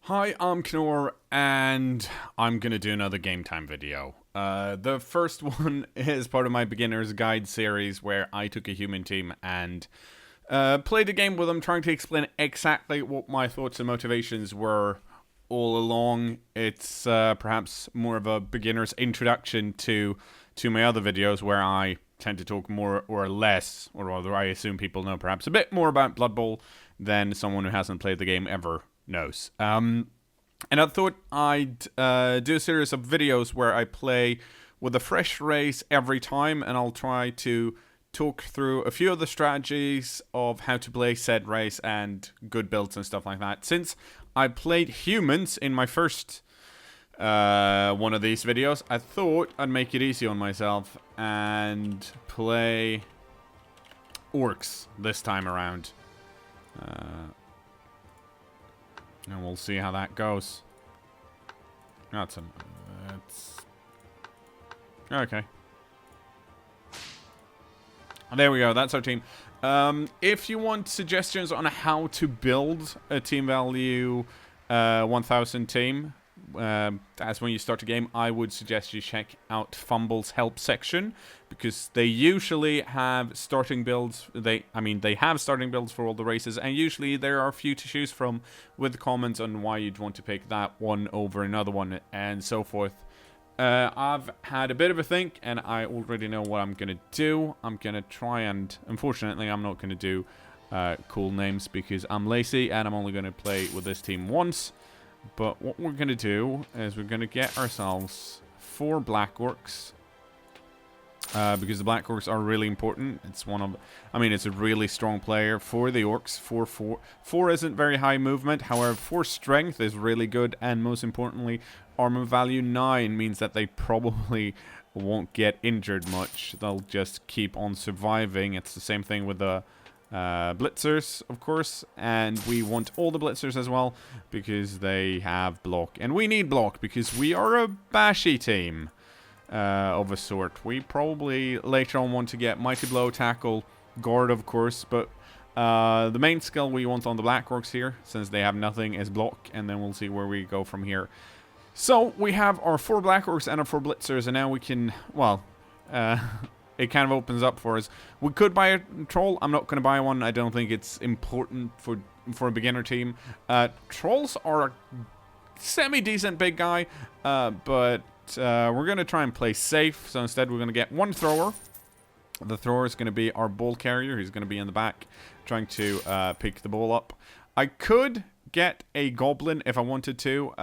Hi, I'm kKnoor, and I'm gonna do another game time video. The first one is part of my beginner's guide series where I took a human team and played a game with them, trying to explain exactly what my thoughts and motivations were all along. It's perhaps more of a beginner's introduction to my other videos where I tend to talk more or less, or rather I assume people know perhaps a bit more about Blood Bowl than someone who hasn't played the game ever knows. And I thought I'd do a series of videos where I play with a fresh race every time, and I'll try to talk through a few of the strategies of how to play said race and good builds and stuff like that. Since I played humans in my first one of these videos, I thought I'd make it easy on myself and play Orcs this time around. And we'll see how that goes. That's okay. There we go. That's our team. If you want suggestions on how to build a team value 1000 team, as when you start a game, I would suggest you check out Fumble's help section, because they usually have starting builds. They have starting builds for all the races, and usually there are a few to choose from with comments on why you'd want to pick that one over another one and so forth. I've had a bit of a think, and I already know what I'm going to do. I'm going to try and, unfortunately, I'm not going to do cool names because I'm lazy, and I'm only going to play with this team once. But what we're going to do is we're going to get ourselves 4 Black Orcs. Because the Black Orcs are really important. It's it's a really strong player for the Orcs. 4 isn't very high movement. However, 4 strength is really good. And most importantly, armor value 9 means that they probably won't get injured much. They'll just keep on surviving. It's the same thing with the blitzers, of course, and we want all the blitzers as well because they have block, and we need block because we are a bashy team of a sort. We probably later on want to get mighty blow, tackle, guard, of course, but the main skill we want on the Black Orcs here, since they have nothing, is block, and then we'll see where we go from here. So we have our 4 Black Orcs and our 4 blitzers, and now we can, well, it kind of opens up for us. We could buy a troll. I'm not going to buy one. I don't think it's important for a beginner team. Trolls are a semi-decent big guy, but we're going to try and play safe. So instead, we're going to get 1 thrower. The thrower is going to be our ball carrier. He's going to be in the back trying to pick the ball up. I could get a goblin if I wanted to,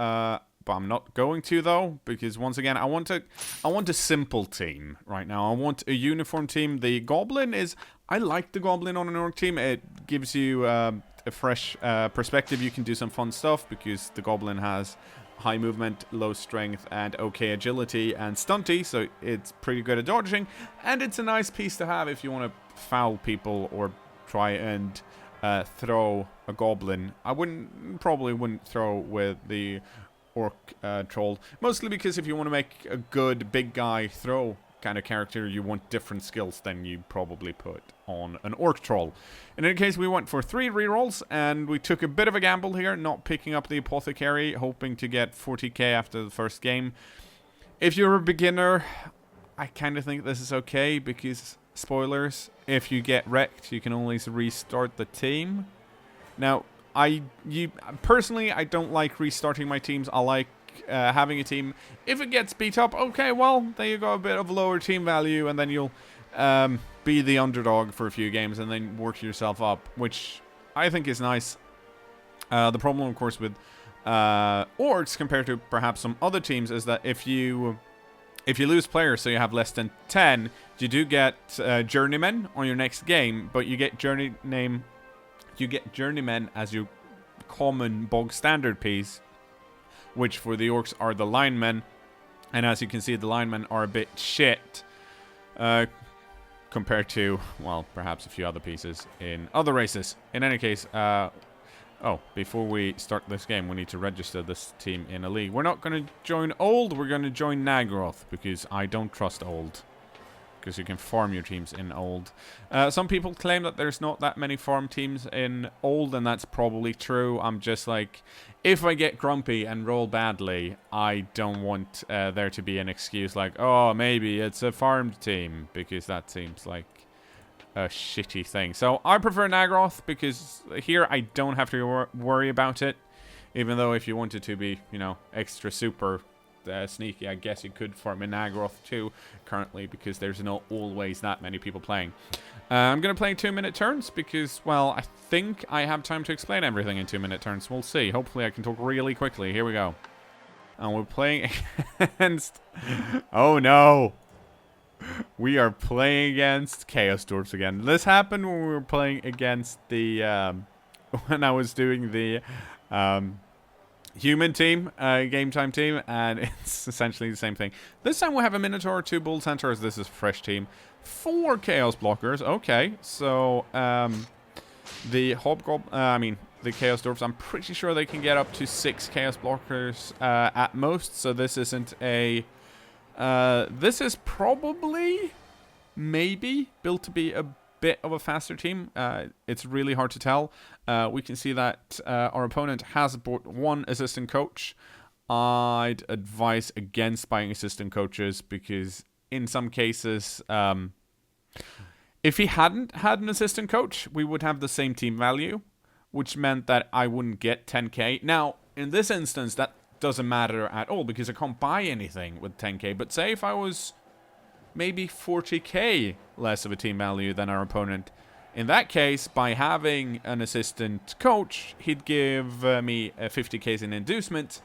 but I'm not going to, though, because once again, I want a simple team right now. I want a uniform team. The goblin is, I like the goblin on an orc team. It gives you a fresh perspective. You can do some fun stuff because the goblin has high movement, low strength, and okay agility and stunty, so it's pretty good at dodging. And it's a nice piece to have if you want to foul people or try and throw a goblin. I probably wouldn't throw with the orc troll, mostly because if you want to make a good big guy throw kind of character, you want different skills than you probably put on an orc troll. In any case, we went for 3 rerolls, and we took a bit of a gamble here, not picking up the apothecary, hoping to get 40k after the first game. If you're a beginner, I kind of think this is okay, because, spoilers, if you get wrecked, you can always restart the team. Now, personally, I don't like restarting my teams. I like having a team. If it gets beat up, okay, well, there you go, a bit of lower team value, and then you'll be the underdog for a few games and then work yourself up, which I think is nice. The problem, of course, with Orcs compared to perhaps some other teams is that if you lose players, so you have less than 10, you do get journeymen on your next game, but you get journeymen as your common bog standard piece, which for the Orcs are the linemen, and as you can see, the linemen are a bit shit compared to, well, perhaps a few other pieces in other races. In any case, before we start this game, we need to register this team in a league. We're not going to join Old, we're going to join Nagroth, because I don't trust Old. because you can farm your teams in old. Some people claim that there's not that many farm teams in old, and that's probably true. I'm just like, if I get grumpy and roll badly, I don't want there to be an excuse like, oh, maybe it's a farmed team, because that seems like a shitty thing. So I prefer Nagroth, because here I don't have to worry about it. Even though if you wanted to be, you know, extra super sneaky, I guess you could farm a Nagroth too, currently, because there's not always that many people playing. I'm going to play 2-minute turns because, well, I think I have time to explain everything in 2-minute turns. We'll see. Hopefully I can talk really quickly. Here we go. And we're playing against... Oh no! We are playing against Chaos Dwarfs again. This happened when we were playing against the... when I was doing the... human team, game time team, and it's essentially the same thing. This time we have a Minotaur, 2 Bull Centaurs. This is a fresh team. 4 Chaos Blockers. Okay, so the the Chaos Dwarfs, I'm pretty sure they can get up to 6 Chaos Blockers at most, so this isn't a... this is probably, maybe, built to be a bit of a faster team. It's really hard to tell. We can see that our opponent has bought 1 assistant coach. I'd advise against buying assistant coaches because in some cases, if he hadn't had an assistant coach, we would have the same team value, which meant that I wouldn't get 10k. Now, in this instance, that doesn't matter at all because I can't buy anything with 10k. But say if I was maybe 40k less of a team value than our opponent, in that case, by having an assistant coach, he'd give me 50k in inducement,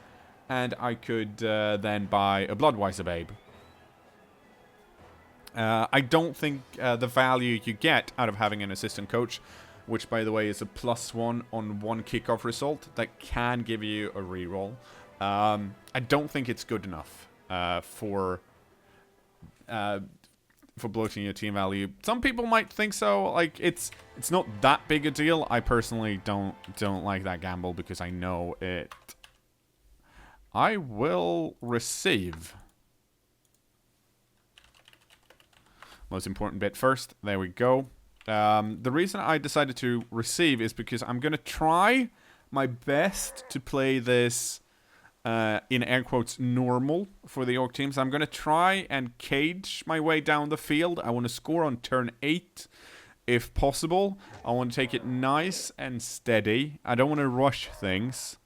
and I could then buy a Bloodweiser Babe. I don't think the value you get out of having an assistant coach, which by the way is a +1 on 1 kickoff result, that can give you a reroll. I don't think it's good enough for bloating your team value. Some people might think so. Like it's not that big a deal. I personally don't like that gamble because I know it. I will receive. Most important bit first. There we go. The reason I decided to receive is because I'm gonna try my best to play this in air quotes normal for the Orc teams. I'm going to try and cage my way down the field. I want to score on turn 8 if possible. I want to take it nice and steady. I don't want to rush things.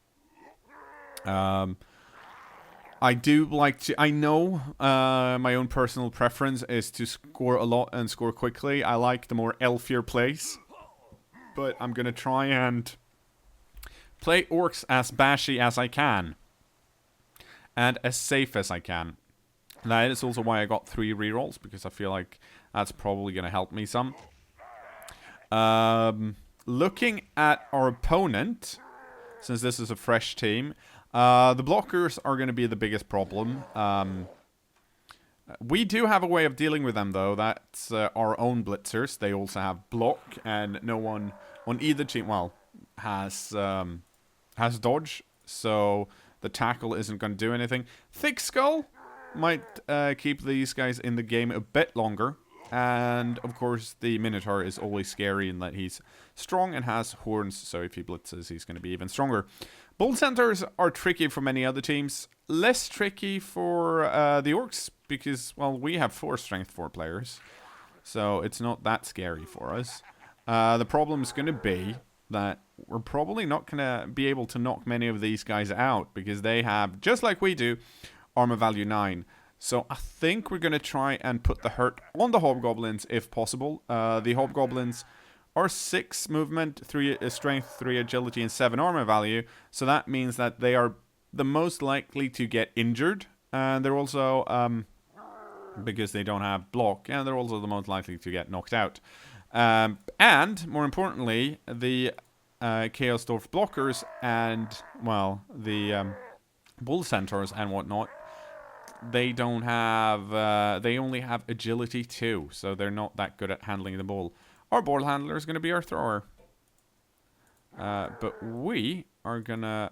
I do like to... I know my own personal preference is to score a lot and score quickly. I like the more elfier plays. But I'm going to try and play Orcs as bashy as I can. And as safe as I can. That is also why I got 3 rerolls, because I feel like that's probably going to help me some. Looking at our opponent, since this is a fresh team, the blockers are going to be the biggest problem. We do have a way of dealing with them, though. That's our own blitzers. They also have block, and no one on either team, well, has dodge, so... the tackle isn't going to do anything. Thick Skull might keep these guys in the game a bit longer. And, of course, the Minotaur is always scary in that he's strong and has horns. So if he blitzes, he's going to be even stronger. Bull Centaurs are tricky for many other teams. Less tricky for the Orcs because, well, we have 4 Strength 4 players. So it's not that scary for us. The problem is going to be that we're probably not going to be able to knock many of these guys out because they have, just like we do, armor value 9. So I think we're going to try and put the hurt on the Hobgoblins if possible. The Hobgoblins are 6 movement, 3 strength, 3 agility, and 7 armor value. So that means that they are the most likely to get injured. And they're also, because they don't have block, and they're also the most likely to get knocked out. And, more importantly, the Chaos Dwarf blockers and, well, the Bull Centaurs and whatnot, they don't have, they only have agility 2, so they're not that good at handling the ball. Our ball handler is going to be our thrower. But we are going to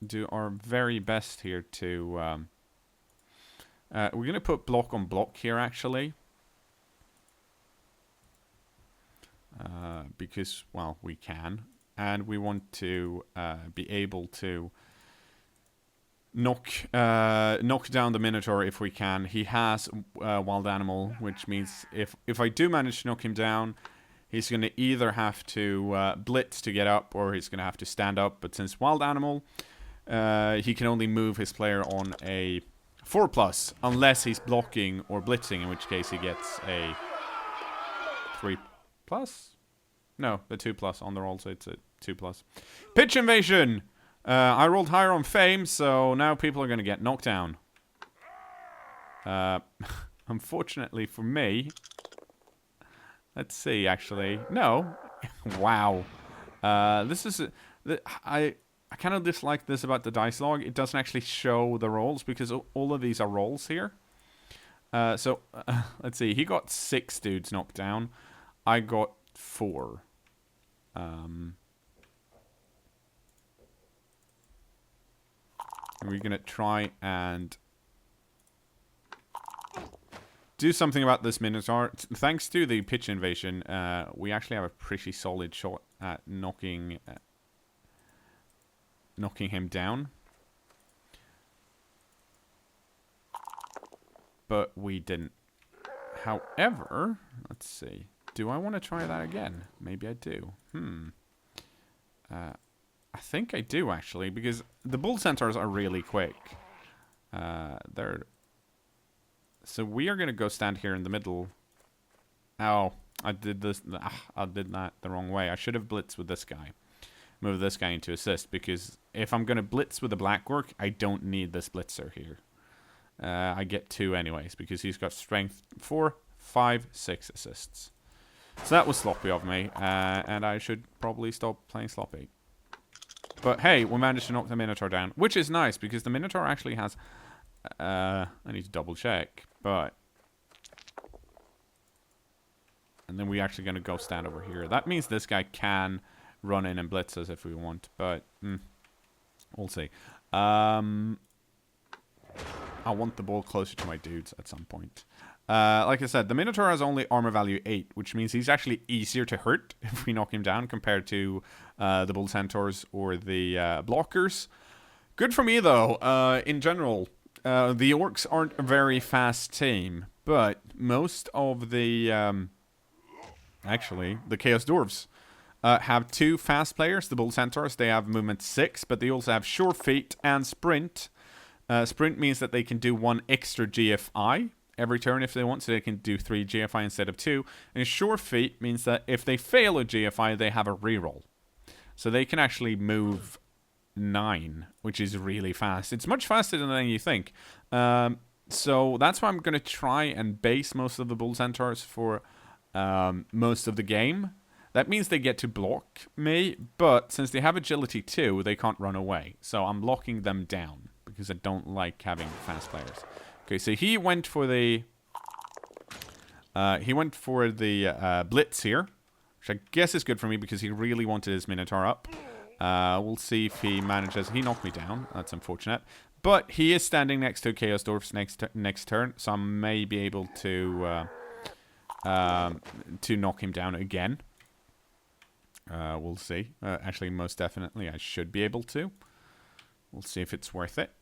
do our very best here to We're going to put block on block here, actually. Because, well, we can. And we want to be able to knock down the Minotaur if we can. He has Wild Animal, which means if I do manage to knock him down, he's going to either have to blitz to get up, or he's going to have to stand up. But since Wild Animal, he can only move his player on a 4+, unless he's blocking or blitzing, in which case he gets a 3+. No, the 2+ on the roll, so it's a 2+. Pitch Invasion! I rolled higher on Fame, so now people are going to get knocked down. Unfortunately for me... Let's see, actually. No. Wow. This is... I kind of dislike this about the dice log. It doesn't actually show the rolls, because all of these are rolls here. Let's see. He got 6 dudes knocked down. I got 4. We're going to try and do something about this Minotaur. Thanks to the pitch invasion, we actually have a pretty solid shot at knocking him down. But we didn't. However, let's see. Do I want to try that again? Maybe I do. I think I do, actually, because the bull centaurs are really quick. So we are going to go stand here in the middle. Oh, I did this. I did that the wrong way. I should have blitzed with this guy. Move this guy into assist, because if I'm going to blitz with the black orc, I don't need this blitzer here. I get 2 anyways, because he's got strength 4, 5, 6 assists. So that was sloppy of me, and I should probably stop playing sloppy. But hey, we managed to knock the Minotaur down, which is nice, because the Minotaur actually has... I need to double check, but... And then we're actually going to go stand over here. That means this guy can run in and blitz us if we want, but... we'll see. I want the ball closer to my dudes at some point. Like I said, the Minotaur has only armor value 8, which means he's actually easier to hurt if we knock him down compared to the Bull Centaurs or the blockers. Good for me, though. In general, the Orcs aren't a very fast team, but most of the... actually, the Chaos Dwarves have 2 fast players. The Bull Centaurs, they have movement 6, but they also have sure feet and sprint. Sprint means that they can do 1 extra GFI every turn if they want, so they can do 3 GFI instead of 2. And sure feet means that if they fail a GFI, they have a reroll. So they can actually move 9, which is really fast. It's much faster than you think. So that's why I'm going to try and base most of the Bull Centaurs for most of the game. That means they get to block me, but since they have agility 2, they can't run away. So I'm locking them down, because I don't like having fast players. Okay, so he went for the blitz here, which I guess is good for me because he really wanted his Minotaur up. We'll see if he manages. He knocked me down. That's unfortunate. But he is standing next to Chaos Dwarfs next turn, so I may be able to knock him down again. We'll see. Actually, most definitely, I should be able to. We'll see if it's worth it.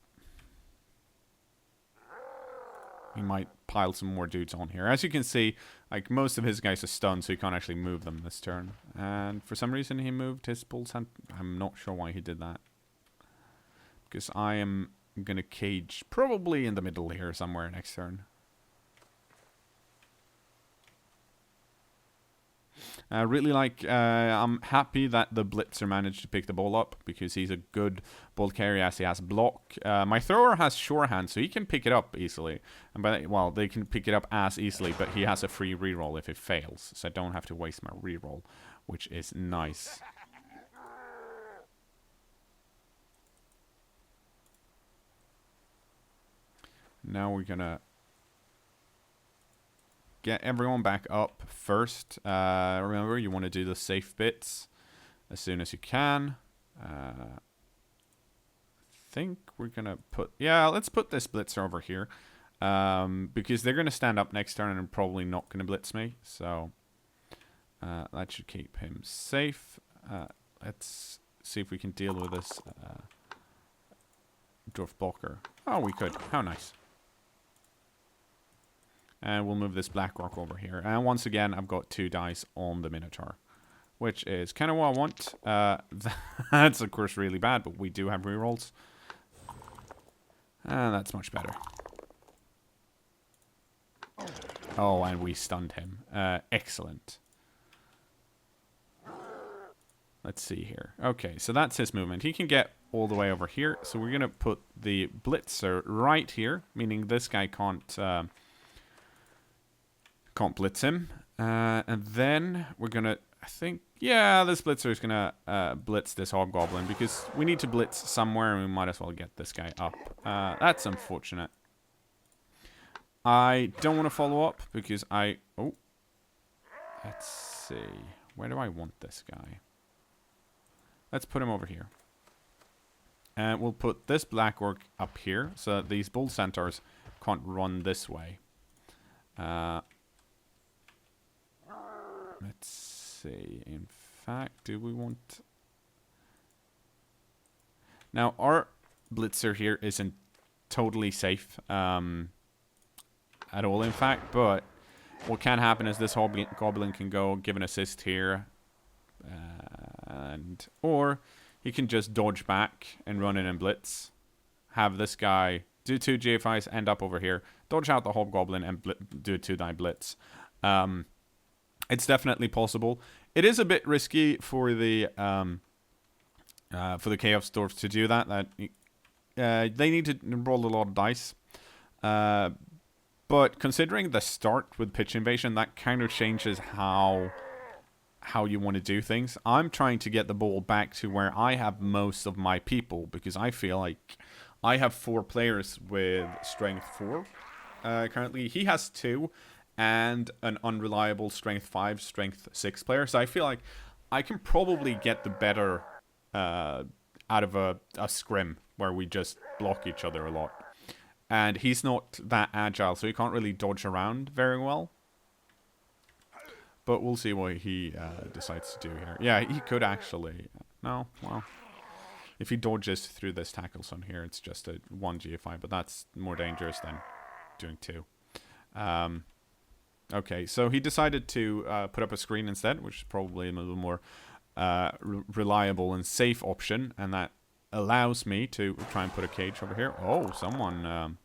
He might pile some more dudes on here. As you can see, like, most of his guys are stunned, so he can't actually move them this turn. And for some reason, he moved his bulls. I'm not sure why he did that. Because I am going to cage probably in the middle here somewhere next turn. Really like, I'm happy that the blitzer managed to pick the ball up, because he's a good ball carrier as he has block. My thrower has sure hand, so he can pick it up easily. And well, they can pick it up as easily, but he has a free reroll if it fails, so I don't have to waste my reroll, which is nice. Now we're gonna get everyone back up first. Remember, you want to do the safe bits as soon as you can. I think we're going to put... Yeah, let's put this blitzer over here. Because they're going to stand up next turn and are probably not going to blitz me. So that should keep him safe. Let's see if we can deal with this dwarf blocker. Oh, we could. How nice. And we'll move this black rock over here. And once again, I've got 2 dice on the Minotaur, which is kind of what I want. That's, of course, really bad, but we do have rerolls. And that's much better. Oh, and we stunned him. Excellent. Let's see here. Okay, so that's his movement. He can get all the way over here. So we're going to put the blitzer right here, meaning this guy can't blitz him. And then we're going to, I think, yeah, this blitzer is going to blitz this hobgoblin because we need to blitz somewhere and we might as well get this guy up. That's unfortunate. I don't want to follow up because oh, let's see. Where do I want this guy? Let's put him over here. And we'll put this black orc up here so that these bull centaurs can't run this way. Let's see. In fact, do we want... Now, our blitzer here isn't totally safe at all, in fact, but what can happen is this goblin can go give an assist here, or he can just dodge back and run in and blitz, have this guy do 2 GFIs, end up over here, dodge out the hobgoblin and do a 2-die blitz. It's definitely possible. It is a bit risky for the Chaos Dwarfs to do that. They need to roll a lot of dice. But considering the start with Pitch Invasion, that kind of changes how you want to do things. I'm trying to get the ball back to where I have most of my people, because I feel like I have 4 players with Strength 4. Currently, he has 2, and an unreliable Strength 5, Strength 6 player. So I feel like I can probably get the better out of a scrim where we just block each other a lot. And he's not that agile, so he can't really dodge around very well. But we'll see what he decides to do here. Yeah, he could actually... No, well... If he dodges through this tackle zone here, it's just a 1 GFI, but that's more dangerous than doing 2. Okay, so he decided to put up a screen instead, which is probably a little more reliable and safe option, and that allows me to try and put a cage over here. Oh, someone...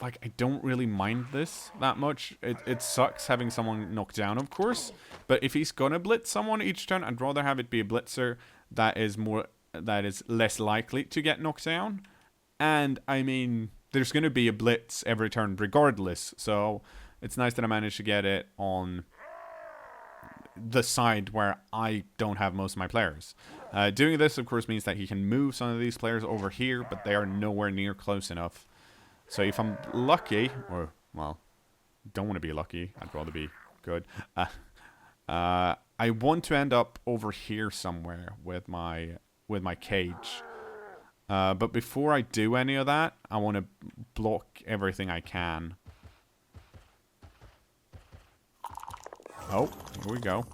I don't really mind this that much. It sucks having someone knocked down, of course. But if he's gonna blitz someone each turn, I'd rather have it be a blitzer that is less likely to get knocked down. And I mean, there's gonna be a blitz every turn regardless. So it's nice that I managed to get it on the side where I don't have most of my players. Doing this, of course, means that he can move some of these players over here, but they are nowhere near close enough. So if I'm lucky, or, well, don't want to be lucky, I'd rather be good. I want to end up over here somewhere with my cage. But before I do any of that, I want to block everything I can. Oh, here we go.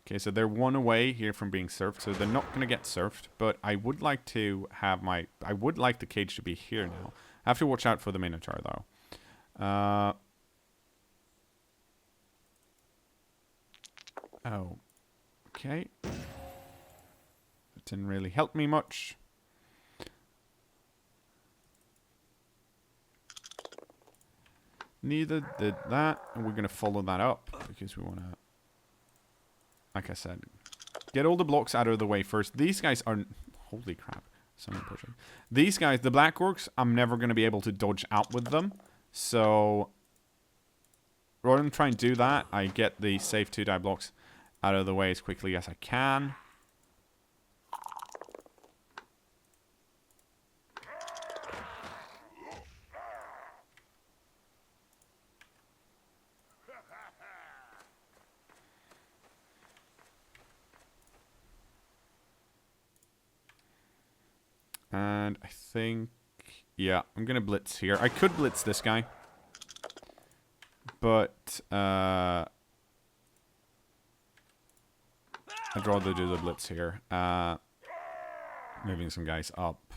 Okay, so they're 1 away here from being surfed, so they're not going to get surfed, but I would like to have I would like the cage to be here now. I have to watch out for the Minotaur, though. Oh. Okay. It didn't really help me much. Neither did that, and we're going to follow that up, because we want to... Like I said, get all the blocks out of the way first. These guys are... Holy crap. Someone pushing. These guys, the Black Orcs, I'm never going to be able to dodge out with them. So, rather than try and do that, I get the safe 2-die blocks out of the way as quickly as I can. And I think... Yeah, I'm going to blitz here. I could blitz this guy. But... I'd rather do the blitz here. Moving some guys up.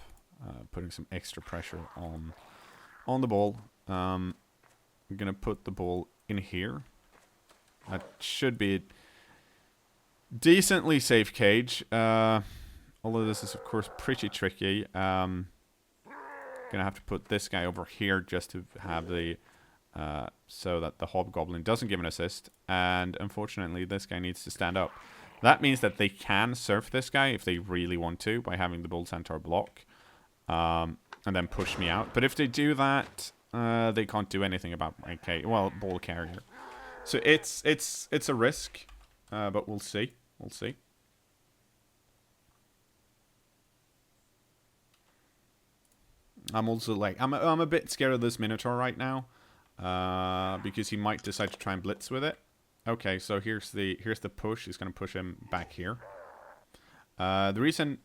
Putting some extra pressure on the ball. I'm going to put the ball in here. That should be a decently safe cage. Although this is, of course, pretty tricky. Gonna have to put this guy over here just to have the... so that the Hobgoblin doesn't give an assist. And unfortunately, this guy needs to stand up. That means that they can surf this guy if they really want to by having the Bull Centaur block. And then push me out. But if they do that, they can't do anything about my ball carrier. So it's a risk, but we'll see. We'll see. I'm also like I'm a bit scared of this Minotaur right now, because he might decide to try and blitz with it. Okay, so here's the push. He's gonna push him back here. The reason,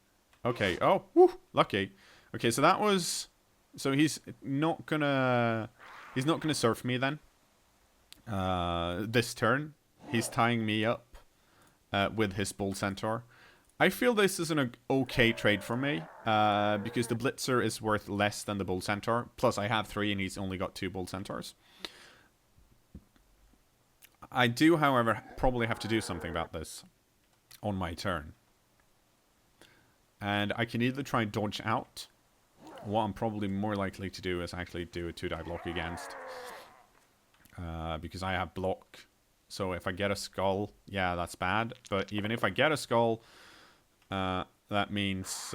okay, oh, woo, lucky. Okay, so that was, so he's not gonna surf me then. This turn, he's tying me up with his Bull Centaur. I feel this is an okay trade for me, because the Blitzer is worth less than the Bull Centaur. Plus, I have 3 and he's only got 2 Bull Centaurs. I do, however, probably have to do something about this on my turn. And I can either try and dodge out. What I'm probably more likely to do is actually do a 2-die block against. Because I have block. So if I get a skull, yeah, that's bad. But even if I get a skull, that means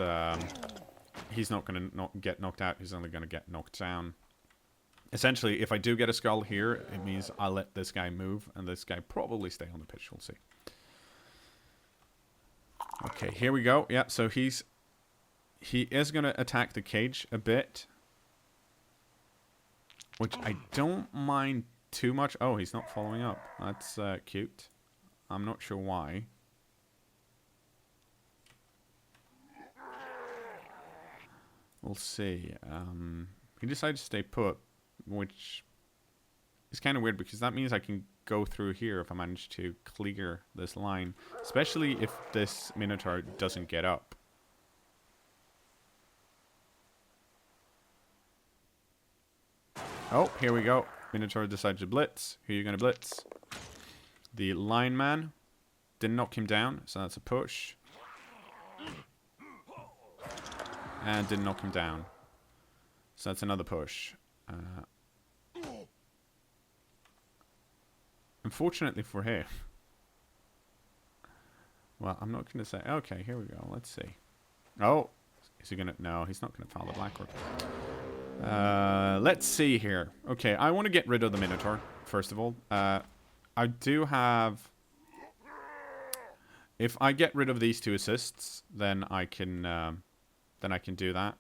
he's not going to get knocked out. He's only going to get knocked down. Essentially, if I do get a skull here, it means I'll let this guy move. And this guy probably stay on the pitch. We'll see. Okay, here we go. Yeah, so he is going to attack the cage a bit. Which I don't mind too much. Oh, he's not following up. That's cute. I'm not sure why. We'll see. He decided to stay put, which is kind of weird because that means I can go through here if I manage to clear this line. Especially if this Minotaur doesn't get up. Oh, here we go. Minotaur decided to blitz. Who are you going to blitz? The lineman. Didn't knock him down, so that's a push. And didn't knock him down. So that's another push. Unfortunately for him. Well, I'm not going to say... Okay, here we go. Let's see. Oh. Is he going to... No, he's not going to foul the black orc. Let's see here. Okay, I want to get rid of the Minotaur, first of all. I do have... If I get rid of these 2 assists, then I can do that.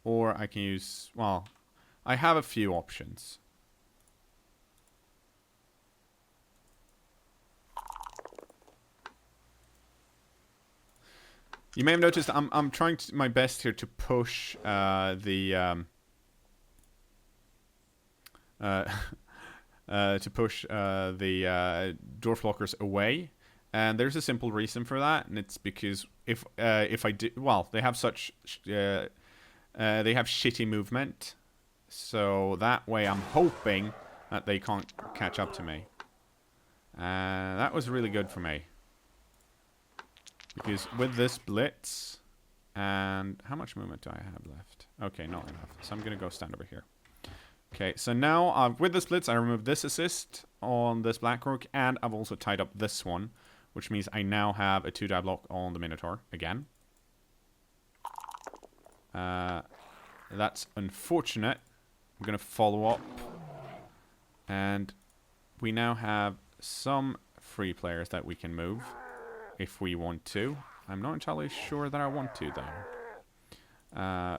Or I can use... Well, I have a few options. You may have noticed I'm trying my best here to push the dwarf lockers away, and there's a simple reason for that, and it's because if I do, well, they have such they have shitty movement, so that way I'm hoping that they can't catch up to me. That was really good for me. Because with this blitz, and how much movement do I have left? Okay, not enough. So I'm going to go stand over here. Okay, so now with this blitz, I remove this assist on this Black Orc, and I've also tied up this one, which means I now have a 2-die block on the Minotaur again. That's unfortunate. I'm going to follow up, and we now have some free players that we can move. If we want to. I'm not entirely sure that I want to, though.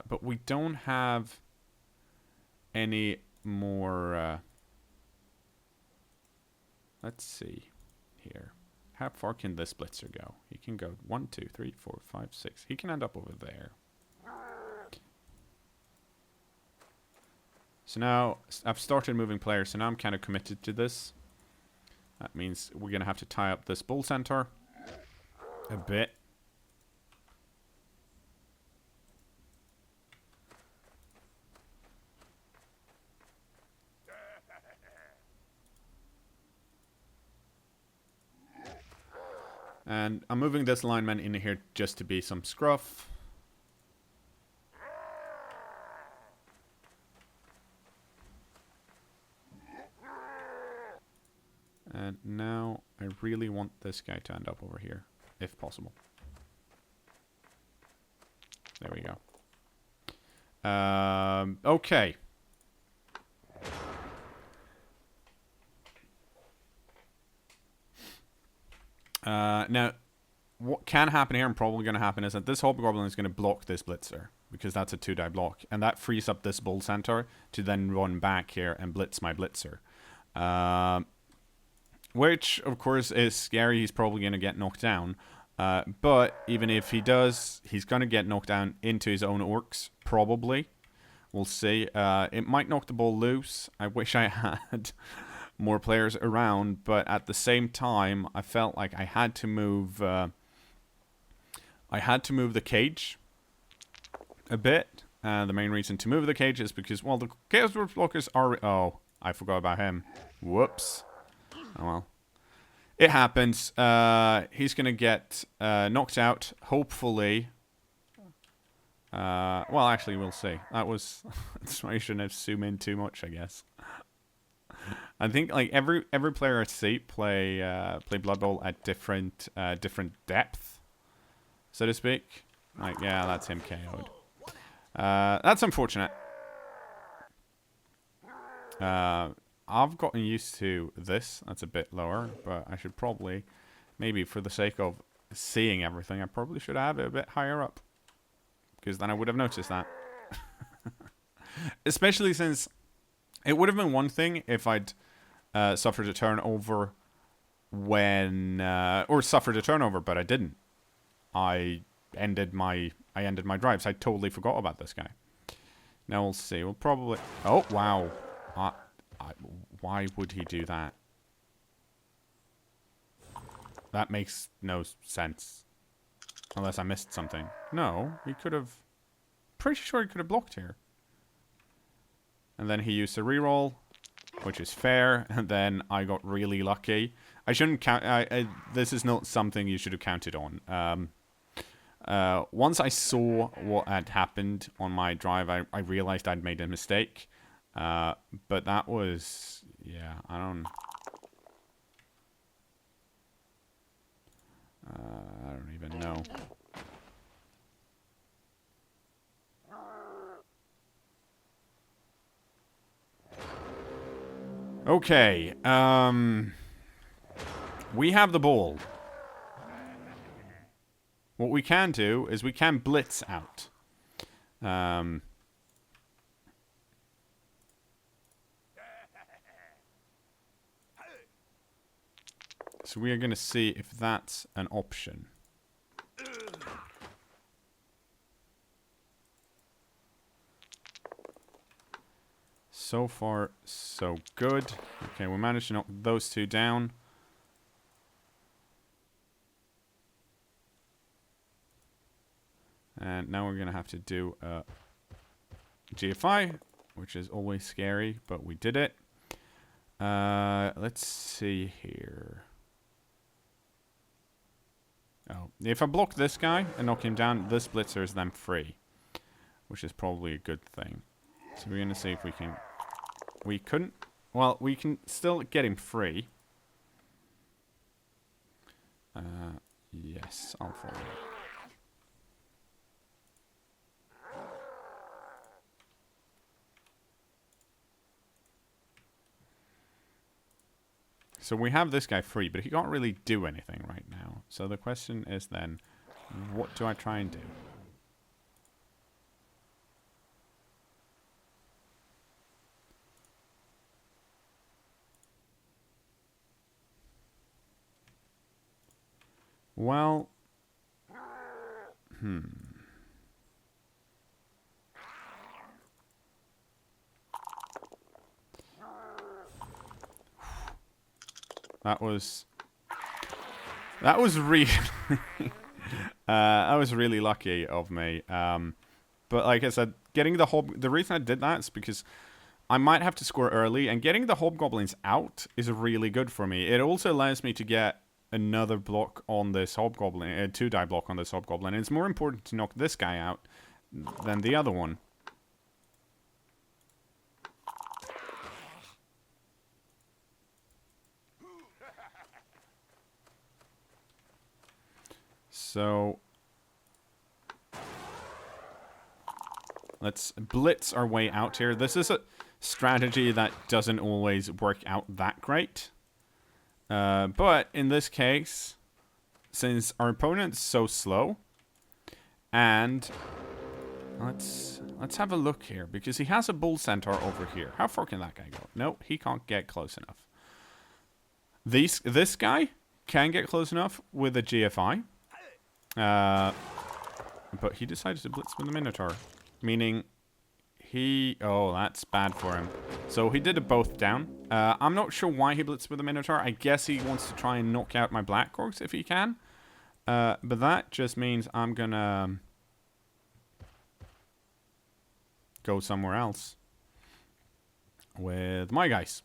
But we don't have any more... let's see here. How far can this blitzer go? He can go 1, 2, 3, 4, 5, 6. He can end up over there. So now I've started moving players, so now I'm kind of committed to this. That means we're going to have to tie up this bull centaur a bit. And I'm moving this lineman in here just to be some scruff. And now I really want this guy to end up over here, if possible. There we go. Okay. Now, what can happen here, and probably going to happen, is that this hobgoblin is going to block this blitzer, because that's a 2-die block, and that frees up this bull centaur to then run back here and blitz my blitzer. Which, of course, is scary. He's probably going to get knocked down. But even if he does, he's going to get knocked down into his own orcs, probably. We'll see. It might knock the ball loose. I wish I had more players around, but at the same time, I felt like I had to move. I had to move the cage a bit. The main reason to move the cage is because, well, the Chaos Dwarf blockers are. Oh, I forgot about him. Whoops. Oh well. It happens. He's going to get knocked out, hopefully. Well, actually, we'll see. That was... I shouldn't have zoomed in too much, I guess. I think like every player I see play Blood Bowl at different depth, so to speak. Like, yeah, that's him KO'd. That's unfortunate. I've gotten used to this. That's a bit lower, but I should probably, maybe for the sake of seeing everything, I probably should have it a bit higher up. Because then I would have noticed that. Especially since it would have been one thing if I'd suffered a turnover when... or suffered a turnover, but I didn't. I ended my drives. I totally forgot about this guy. Now we'll see. We'll probably... Oh, wow. Why would he do that? That makes no sense. Unless I missed something. No, he could have... Pretty sure he could have blocked here. And then he used a reroll, which is fair. And then I got really lucky. I shouldn't count... this is not something you should have counted on. Once I saw what had happened on my drive, I realized I'd made a mistake. But that was... Yeah, I don't even know. Okay, we have the ball. What we can do is we can blitz out. So we are going to see if that's an option. So far, so good. Okay, we managed to knock those two down. And now we're going to have to do a GFI, which is always scary, but we did it. Let's see here. Oh, if I block this guy and knock him down, this blitzer is then free, which is probably a good thing. So we're going to see if we can... We couldn't... Well, we can still get him free. Yes, I'll follow it. So we have this guy free, but he can't really do anything right now. So the question is then, what do I try and do? Well, That was really that was really lucky of me. But like I said, getting the reason I did that is because I might have to score early, and getting the hobgoblins out is really good for me. It also allows me to get another block on this hobgoblin, a 2-die block on this hobgoblin. And it's more important to knock this guy out than the other one. So let's blitz our way out here. This is a strategy that doesn't always work out that great. But in this case, since our opponent's so slow, and let's have a look here, because he has a bull centaur over here. How far can that guy go? No, he can't get close enough. This guy can get close enough with a GFI. But he decided to blitz with the Minotaur, meaning oh, that's bad for him. So he did it both down. I'm not sure why he blitzed with the Minotaur. I guess he wants to try and knock out my Black Orcs if he can. But that just means I'm gonna go somewhere else with my guys.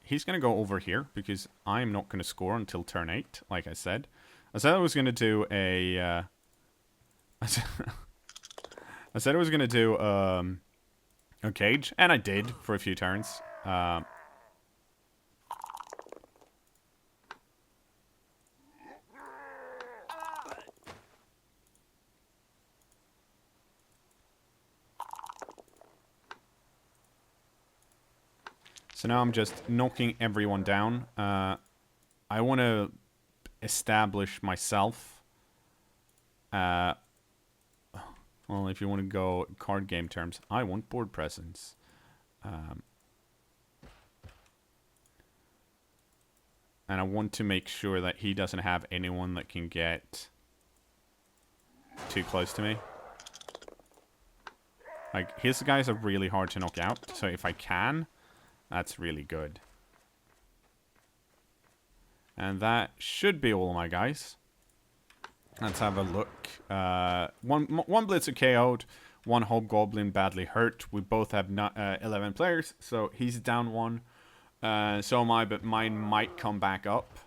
He's going to go over here because I'm not going to score until turn 8, like I said. I said I was going to do a... I said I was going to do a cage, and I did for a few turns. So now I'm just knocking everyone down. I want to establish myself. Well, if you want to go card game terms, I want board presence. And I want to make sure that he doesn't have anyone that can get too close to me. Like, his guys are really hard to knock out, so if I can... That's really good. And that should be all, my guys. Let's have a look. One Blitzer KO'd, one Hobgoblin badly hurt. We both have 11 players, so he's down 1. So am I, but mine might come back up.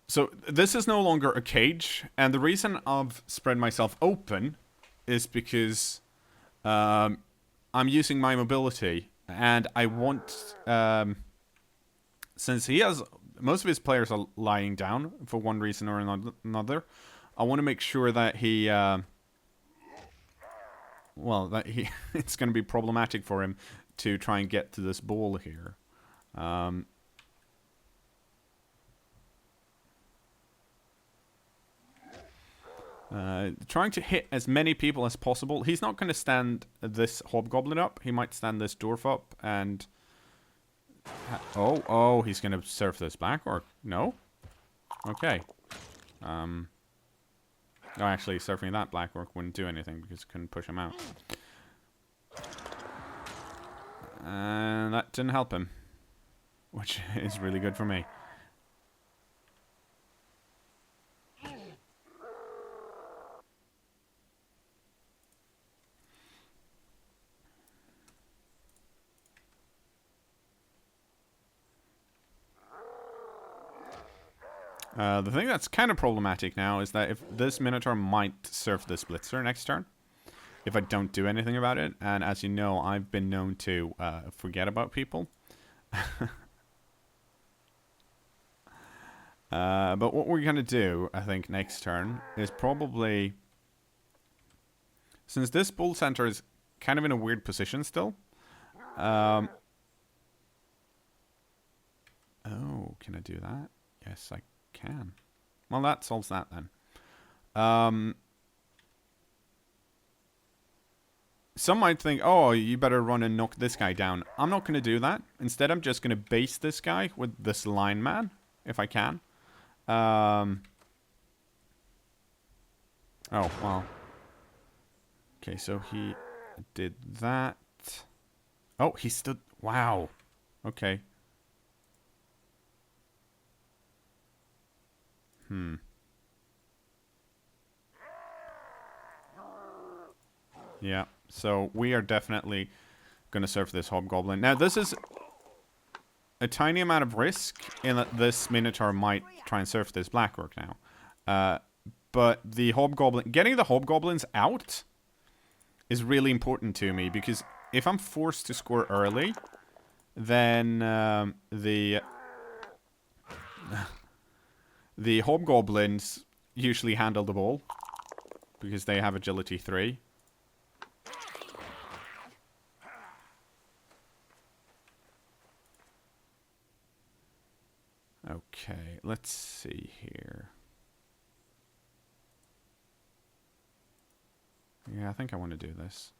So this is no longer a cage, and the reason I've spread myself open is because... I'm using my mobility, and I want, since he has, most of his players are lying down for one reason or another, I want to make sure that he, it's going to be problematic for him to try and get to this ball here. Trying to hit as many people as possible. He's not going to stand this hobgoblin up. He might stand this dwarf up and... Oh, he's going to surf this black orc. No? Okay. No, actually, surfing that black orc wouldn't do anything because it couldn't push him out. And that didn't help him. Which is really good for me. The thing that's kind of problematic now is that if this Minotaur might surf this Blitzer next turn, if I don't do anything about it, and as you know, I've been known to forget about people. But what we're going to do, I think, next turn is probably... Since this Bull Center is kind of in a weird position still. Oh, can I do that? Yes, I can. Well, that solves that then. Some might think, oh, you better run and knock this guy down. I'm not going to do that. Instead, I'm just going to base this guy with this line man, if I can. Oh, well. Okay, so he did that. Oh, he stood... Wow. Okay. Yeah, so we are definitely going to surf this hobgoblin. Now, this is a tiny amount of risk in that this minotaur might try and surf this black orc now. But the hobgoblin... Getting the hobgoblins out is really important to me, because if I'm forced to score early, then the hobgoblins usually handle the ball, because they have agility 3. Okay, let's see here. Yeah, I think I want to do this.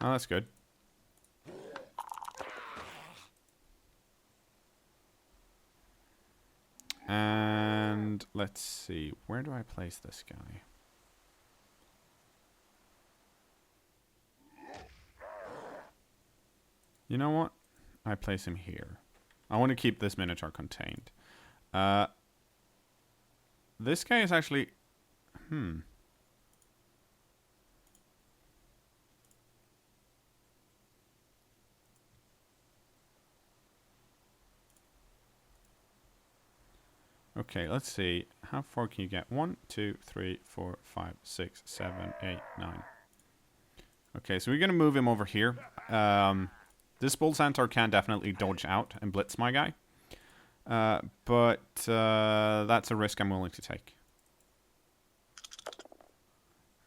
Oh, that's good. And let's see, where do I place this guy? You know what? I place him here. I want to keep this minotaur contained. This guy is actually... Okay, let's see. How far can you get? 1, 2, 3, 4, 5, 6, 7, 8, 9. Okay, so we're going to move him over here. This bull centaur can definitely dodge out and blitz my guy. But that's a risk I'm willing to take.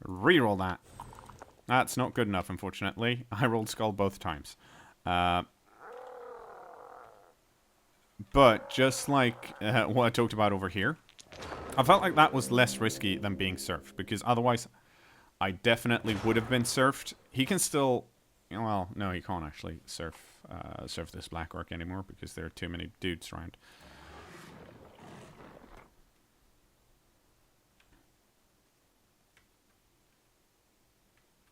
Reroll that. That's not good enough, unfortunately. I rolled skull both times. But just like what I talked about over here, I felt like that was less risky than being surfed, because otherwise I definitely would have been surfed. He can still... Well, no, he can't actually surf this black orc anymore, because there are too many dudes around.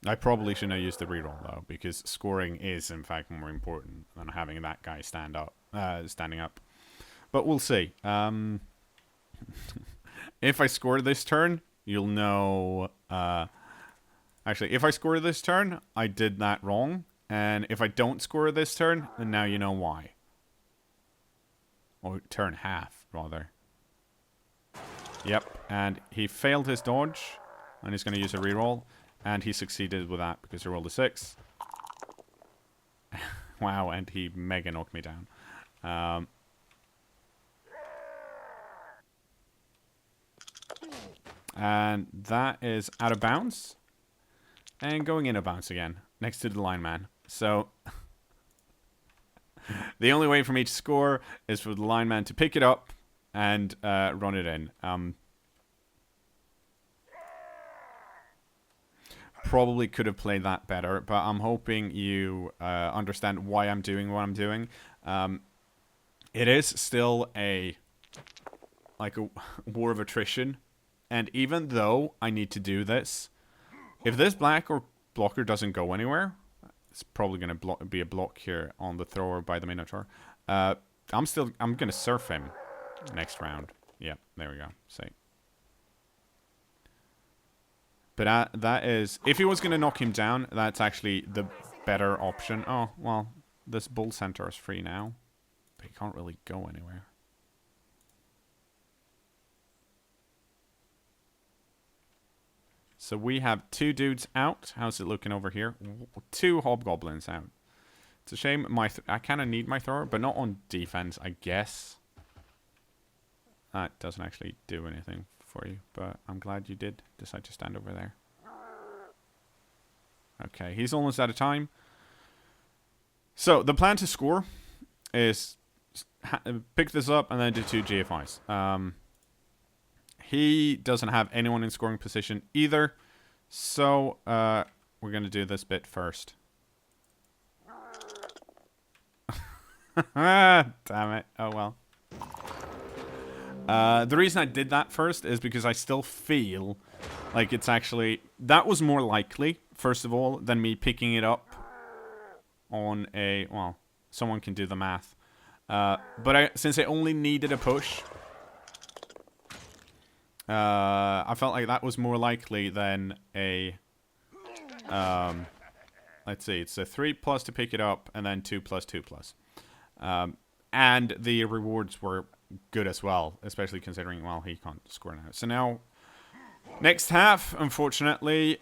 I probably shouldn't have used the reroll, though, because scoring is, in fact, more important than having that guy standing up. But we'll see. If I score this turn, you'll know... Actually, if I score this turn, I did that wrong. And if I don't score this turn, then now you know why. Or turn half, rather. Yep, and he failed his dodge. And he's going to use a reroll. And he succeeded with that because he rolled a 6. Wow, and he mega knocked me down. And that is out of bounds. And going in of bounds again, next to the lineman. So, the only way for me to score is for the lineman to pick it up and run it in. Probably could have played that better, but I'm hoping you understand why I'm doing what I'm doing. It is still a war of attrition, and even though I need to do this, if this black or blocker doesn't go anywhere, it's probably going to be a block here on the thrower by the minotaur. I'm going to surf him next round. Yep, there we go. See. But that is... If he was going to knock him down, that's actually the better option. Oh, well, this bull centaur is free now. But he can't really go anywhere. So we have 2 dudes out. How's it looking over here? 2 hobgoblins out. It's a shame I kind of need my thrower, but not on defense, I guess. That doesn't actually do anything for you, but I'm glad you did decide to stand over there. Okay, he's almost out of time. So the plan to score is pick this up and then do 2 GFIs. He doesn't have anyone in scoring position either, so we're going to do this bit first. Damn it. Oh well. The reason I did that first is because I still feel like it's actually... That was more likely, first of all, than me picking it up on a... Well, someone can do the math. But since I only needed a push, I felt like that was more likely than a... let's see, it's a 3+ to pick it up, and then 2+, 2+. And the rewards were good as well, especially considering, well, he can't score now. So now, next half, unfortunately,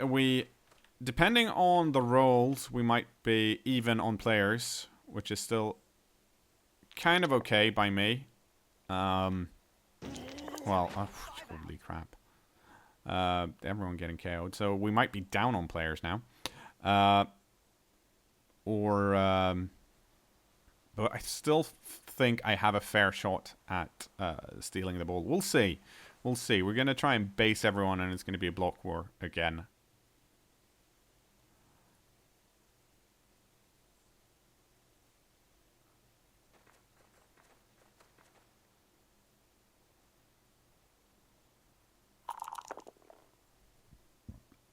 depending on the rolls, we might be even on players, which is still kind of okay by me. Well, holy crap. Everyone getting KO'd, so we might be down on players now. But I still think I have a fair shot at stealing the ball. We'll see. We'll see. We're going to try and base everyone, and it's going to be a block war again.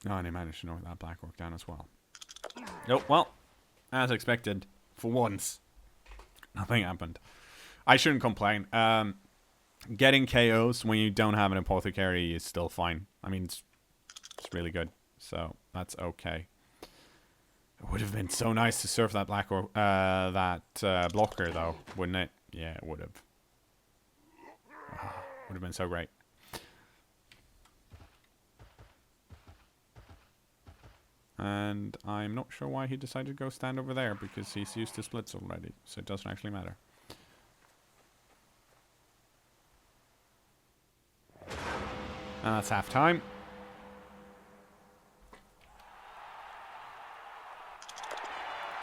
Oh, and he managed to knock that black orc down as well. Nope, well, as expected, for once, nothing happened. I shouldn't complain. Getting KOs when you don't have an apothecary is still fine. I mean, it's really good, so that's okay. It would have been so nice to surf that black or blocker, though, wouldn't it? Yeah, it would have. Would have been so great. And I'm not sure why he decided to go stand over there, because he's used to splits already, so it doesn't actually matter. And that's half time.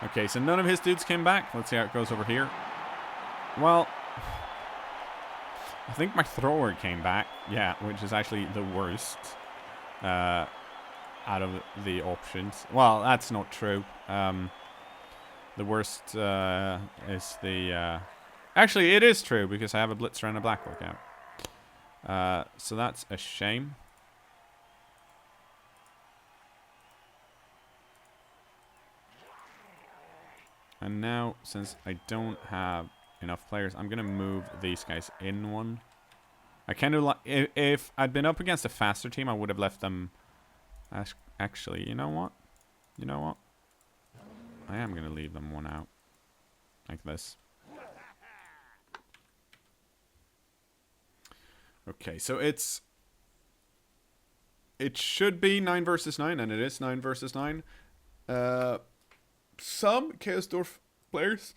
Okay, so none of his dudes came back. Let's see how it goes over here. Well, I think my thrower came back. Yeah, which is actually the worst out of the options. Well, that's not true. The worst is the... Actually, it is true, because I have a blitzer and a black orc out. So that's a shame. And now, since I don't have enough players, I'm going to move these guys in one. I kind of like... If I'd been up against a faster team, I would have left them... Actually, you know what? You know what? I am going to leave them one out. Like this. Okay, so it should be 9 versus 9, and it is 9 versus 9. Some cKnoor's players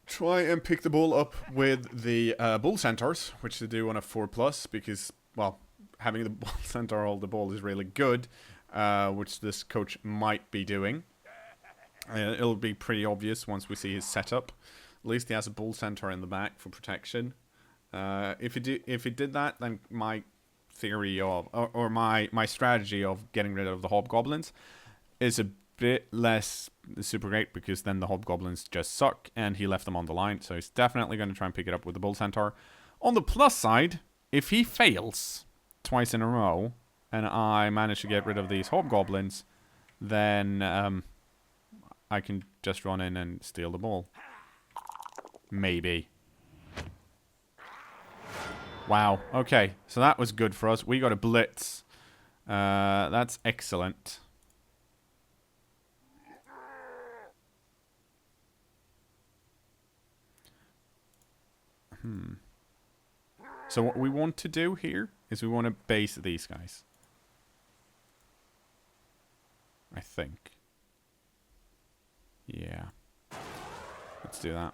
try and pick the ball up with the bull centaurs, which they do on a 4+, because, well, having the bull centaur hold the ball is really good, which this coach might be doing. It'll be pretty obvious once we see his setup. At least he has a bull centaur in the back for protection. If he did that, then my theory of, or my strategy of getting rid of the hobgoblins is a bit less super great, because then the hobgoblins just suck, and he left them on the line, so he's definitely going to try and pick it up with the bull centaur. On the plus side, if he fails twice in a row, and I manage to get rid of these hobgoblins, then I can just run in and steal the ball. Maybe. Wow, okay, so that was good for us. We got a blitz. That's excellent. So what we want to do here is we want to base these guys. I think. Yeah. Let's do that.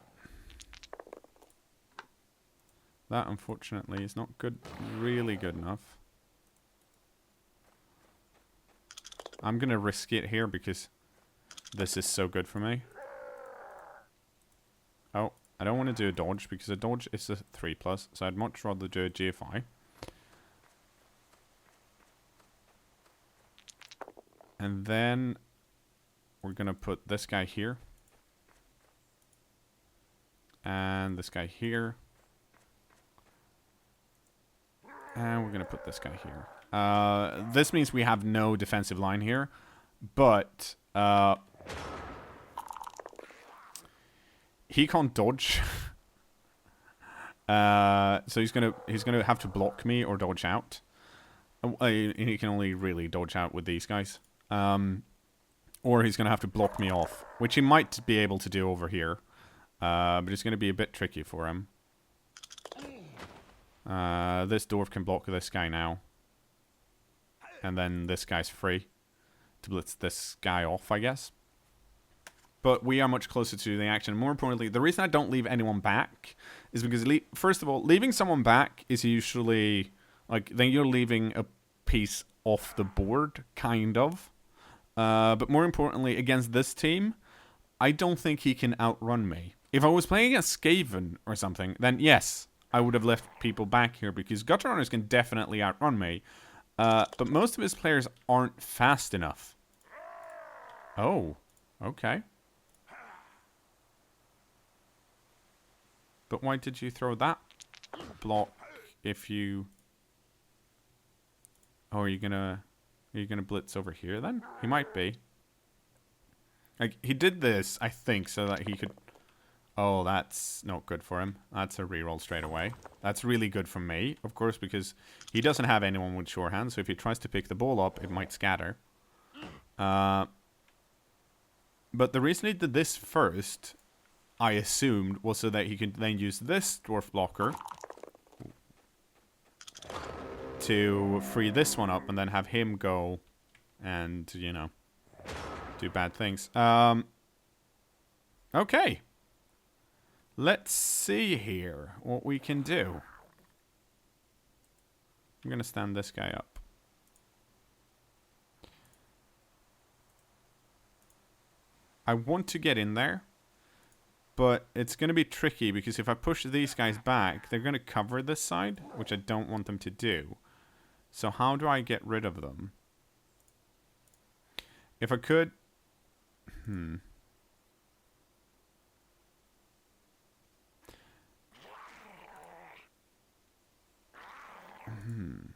That, unfortunately, is not good, really good enough. I'm going to risk it here because this is so good for me. Oh, I don't want to do a dodge because a dodge is a 3+, so I'd much rather do a GFI. And then we're going to put this guy here. And this guy here. And we're going to put this guy here. This means we have no defensive line here. But he can't dodge. So he's gonna have to block me or dodge out. He can only really dodge out with these guys. Or he's gonna have to block me off, which he might be able to do over here. But it's gonna be a bit tricky for him. This dwarf can block this guy now. And then this guy's free to blitz this guy off, I guess. But we are much closer to the action. More importantly, the reason I don't leave anyone back is because, first of all, leaving someone back is usually, like, then you're leaving a piece off the board, kind of. But more importantly, against this team, I don't think he can outrun me. If I was playing against Skaven or something, then yes, I would have left people back here, because gutter runners can definitely outrun me. But most of his players aren't fast enough. Oh, okay. But why did you throw that block if you... Oh, are you gonna blitz over here then? He might be. Like, he did this, I think, so that he could... Oh, that's not good for him. That's a reroll straight away. That's really good for me, of course, because he doesn't have anyone with sure hands, so if he tries to pick the ball up, it might scatter. But the reason he did this first, I assumed, was so that he could then use this dwarf blocker to free this one up and then have him go and, you know, do bad things. Okay. Let's see here what we can do. I'm going to stand this guy up. I want to get in there, but it's going to be tricky because if I push these guys back, they're going to cover this side, which I don't want them to do. So how do I get rid of them? If I could...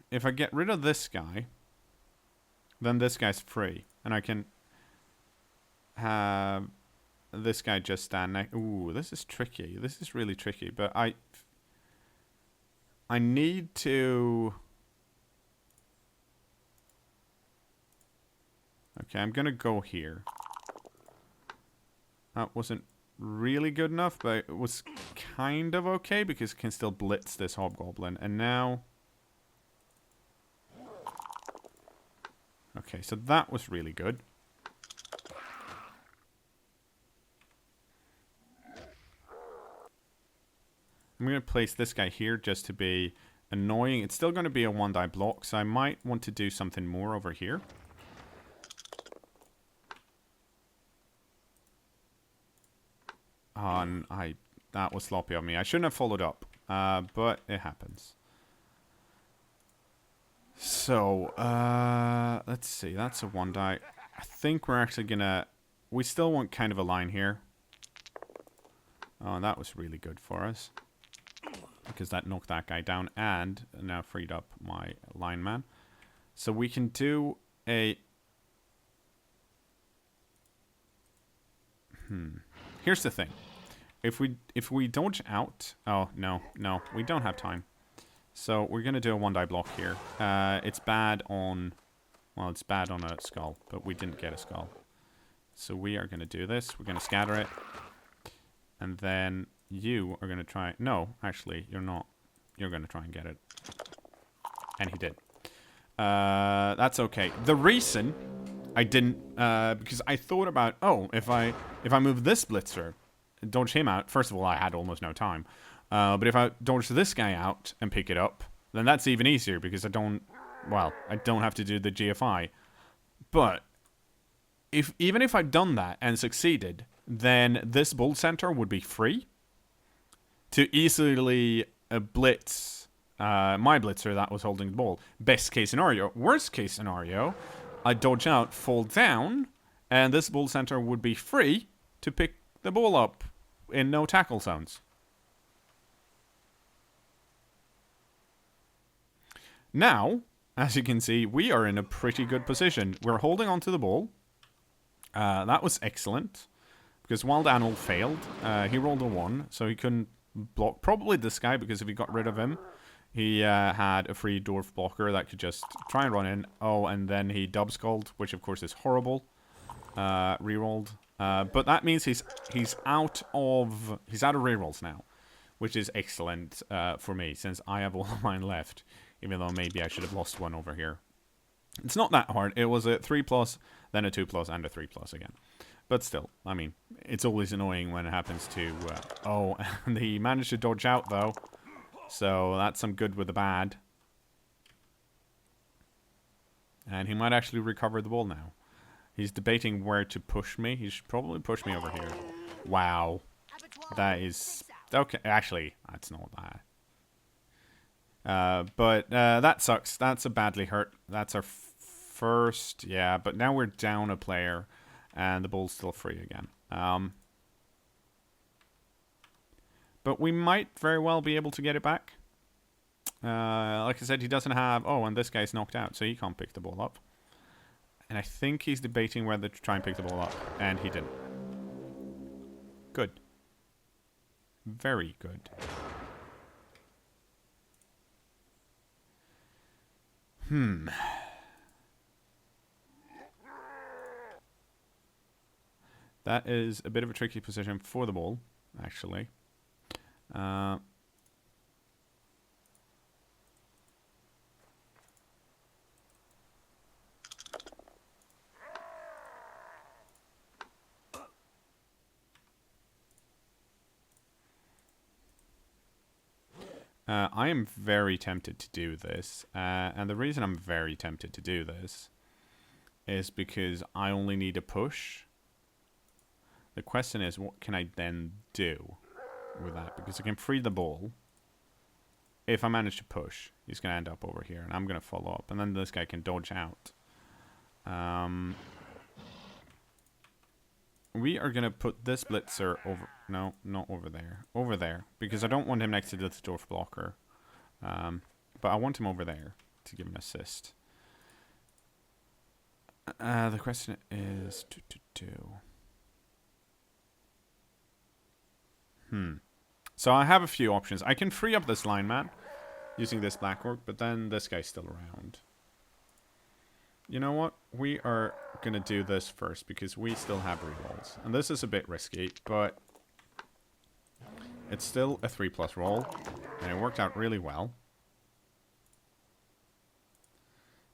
If I get rid of this guy, then this guy's free. And I can have this guy just stand next. Ooh, this is tricky. This is really tricky. But I need to... Okay, I'm going to go here. That wasn't really good enough, but it was kind of okay because it can still blitz this hobgoblin. And now... Okay, so that was really good. I'm going to place this guy here just to be annoying. It's still going to be a one-die block, so I might want to do something more over here. And that was sloppy of me. I shouldn't have followed up, but it happens. So, let's see. That's a one die. I think we're actually gonna... We still want kind of a line here. Oh, that was really good for us. Because that knocked that guy down and now freed up my lineman. So we can do a... Here's the thing. If we dodge out... Oh, no. We don't have time. So we're going to do a one-die block here. It's bad on... Well, it's bad on a skull, but we didn't get a skull. So we are going to do this. We're going to scatter it. And then you are going to try... No, actually, you're not. You're going to try and get it. And he did. That's okay. The reason I didn't... because I thought about... Oh, if I move this blitzer, dodge him out... First of all, I had almost no time. But if I dodge this guy out and pick it up, then that's even easier because I don't have to do the GFI. But even if I'd done that and succeeded, then this bull center would be free to easily blitz my blitzer that was holding the ball. Best case scenario. Worst case scenario, I dodge out, fall down, and this bull center would be free to pick the ball up in no tackle zones. Now, as you can see, we are in a pretty good position. We're holding on to the ball. That was excellent. Because Wild Animal failed. He rolled a 1, so he couldn't block. Probably this guy, because if he got rid of him, he had a free dwarf blocker that could just try and run in. Oh, and then he dub-skulled, which of course is horrible. Rerolled. But that means he's out of rerolls now, which is excellent for me, since I have all of mine left. Even though maybe I should have lost one over here. It's not that hard. It was a 3+, then a 2+, and a 3+ again. But still, I mean, it's always annoying when it happens to... oh, and he managed to dodge out, though. So that's some good with the bad. And he might actually recover the ball now. He's debating where to push me. He should probably push me over here. Wow. That is... Okay, actually, that's not that. But that sucks. That's a badly hurt. That's our first... Yeah, but now we're down a player. And the ball's still free again. But we might very well be able to get it back. Like I said, he doesn't have... Oh, and this guy's knocked out, so he can't pick the ball up. And I think he's debating whether to try and pick the ball up. And he didn't. Good. Very good. That is a bit of a tricky position for the ball, actually. I am very tempted to do this, and the reason I'm very tempted to do this is because I only need a push. The question is, what can I then do with that? Because I can free the ball. If I manage to push, he's going to end up over here, and I'm going to follow up, and then this guy can dodge out. We are going to put this blitzer over... No, not over there. Over there. Because I don't want him next to the dwarf blocker. But I want him over there to give him an assist. The question is... So I have a few options. I can free up this lineman using this black orc, but then this guy's still around. You know what? We are going to do this first because we still have rerolls. And this is a bit risky, but it's still a 3+ roll. And it worked out really well.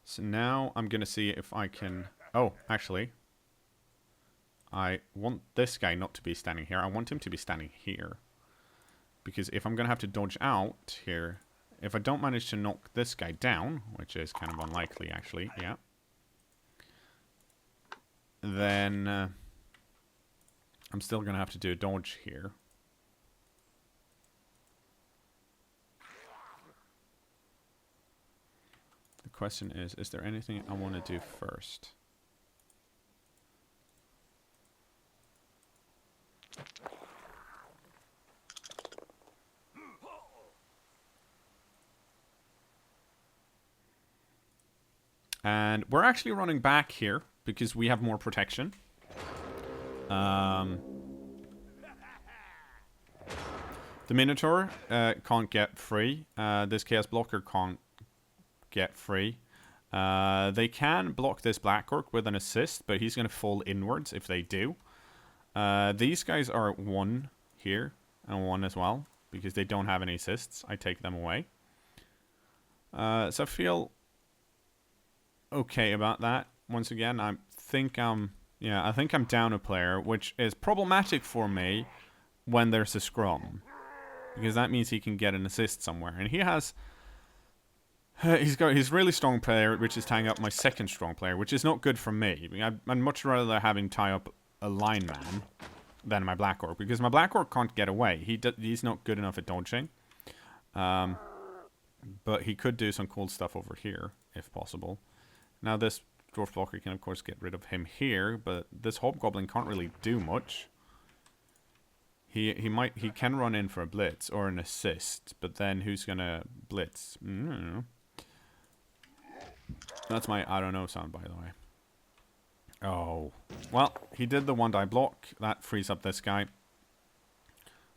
So now I'm going to see if I can... Oh, actually, I want this guy not to be standing here. I want him to be standing here. Because if I'm going to have to dodge out here, if I don't manage to knock this guy down, which is kind of unlikely actually, yeah. Then I'm still going to have to do a dodge here. The question is there anything I want to do first? And we're actually running back here because we have more protection. The Minotaur can't get free. This Chaos Blocker can't get free. They can block this Black Orc with an assist, but he's going to fall inwards if they do. These guys are 1 here and 1 as well because they don't have any assists. I take them away. So I feel okay about that. Once again, I think I'm down a player, which is problematic for me when there's a scrum, because that means he can get an assist somewhere, and he has. He's got his really strong player, which is tying up my second strong player, which is not good for me. I'd much rather have him tie up a lineman than my Black Orc, because my Black Orc can't get away. He's not good enough at dodging. But he could do some cool stuff over here, if possible. Now this Dwarf Blocker can of course get rid of him here, but this Hobgoblin can't really do much. He can run in for a blitz or an assist, but then who's gonna blitz? I don't know. That's my I don't know sound, by the way. Oh. Well, he did the 1-die block. That frees up this guy.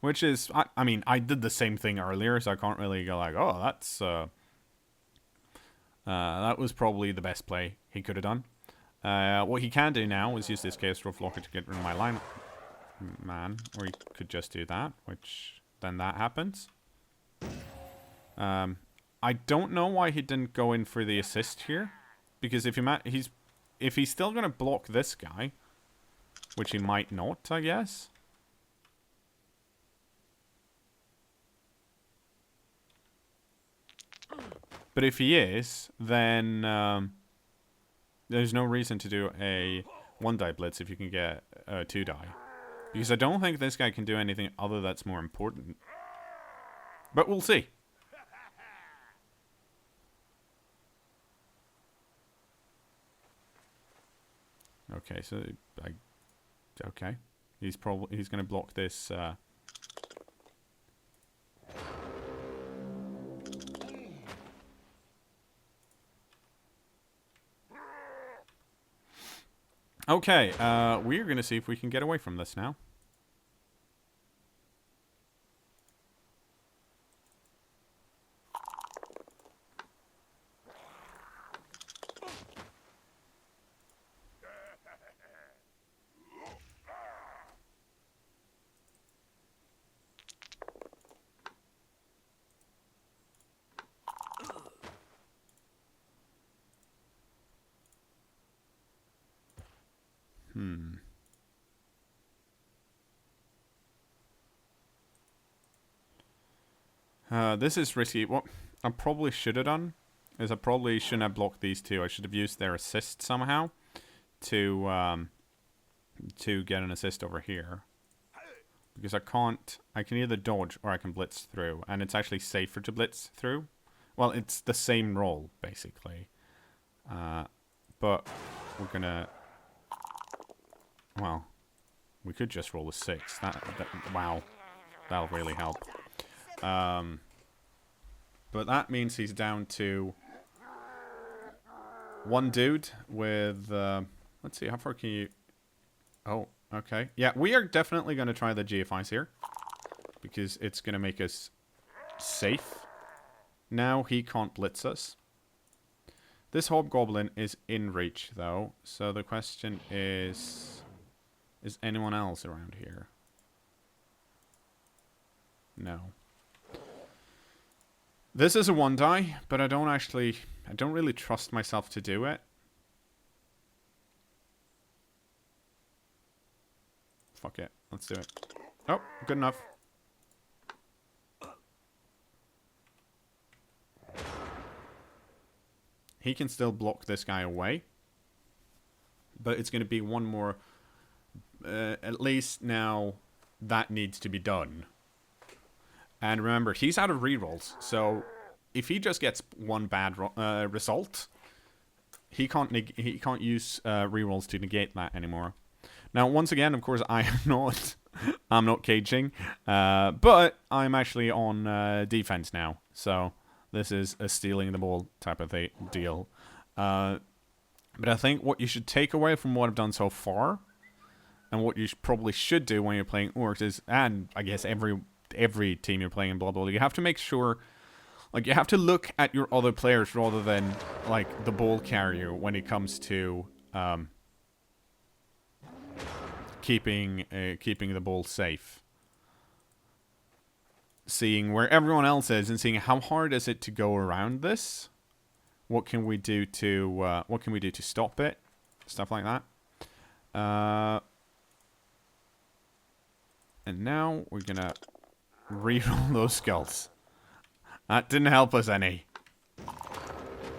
Which is... I mean, I did the same thing earlier, so I can't really go like, oh, that's... that was probably the best play he could have done. What he can do now is use this Chaos Dwarf Locker to get rid of my line man. Or he could just do that, which... Then that happens. I don't know why he didn't go in for the assist here. Because if he's still going to block this guy, which he might not, I guess. But if he is, then there's no reason to do a 1-die blitz if you can get a 2-die. Because I don't think this guy can do anything other that's more important. But we'll see. Okay, so okay, he's going to block this. Okay, we're going to see if we can get away from this now. This is risky. What I probably should have done is I probably shouldn't have blocked these two. I should have used their assist somehow to get an assist over here. Because I can either dodge or I can blitz through. And it's actually safer to blitz through. Well, it's the same roll, basically. But we're gonna... Well, we could just roll a 6. Wow. That'll really help. But that means he's down to one dude with... let's see, how far can you... Oh, okay. Yeah, we are definitely going to try the GFIs here. Because it's going to make us safe. Now he can't blitz us. This Hobgoblin is in reach, though. So the question is... Is anyone else around here? No. This is a 1-die, but I don't really trust myself to do it. Fuck it. Let's do it. Oh, good enough. He can still block this guy away. But it's going to be one more... at least now that needs to be done. And remember, he's out of rerolls, so if he just gets one bad result, he can't use rerolls to negate that anymore. Now, once again, of course, I'm not caging, but I'm actually on defense now, so this is a stealing the ball type of deal. But I think what you should take away from what I've done so far, and what you probably should do when you're playing Orcs is, and I guess every team you're playing in Blood Bowl, you have to make sure, like, you have to look at your other players rather than, like, the ball carrier when it comes to keeping the ball safe. Seeing where everyone else is and seeing how hard is it to go around this. What can we do to stop it? Stuff like that. And now we're gonna reroll those skulls. That didn't help us any.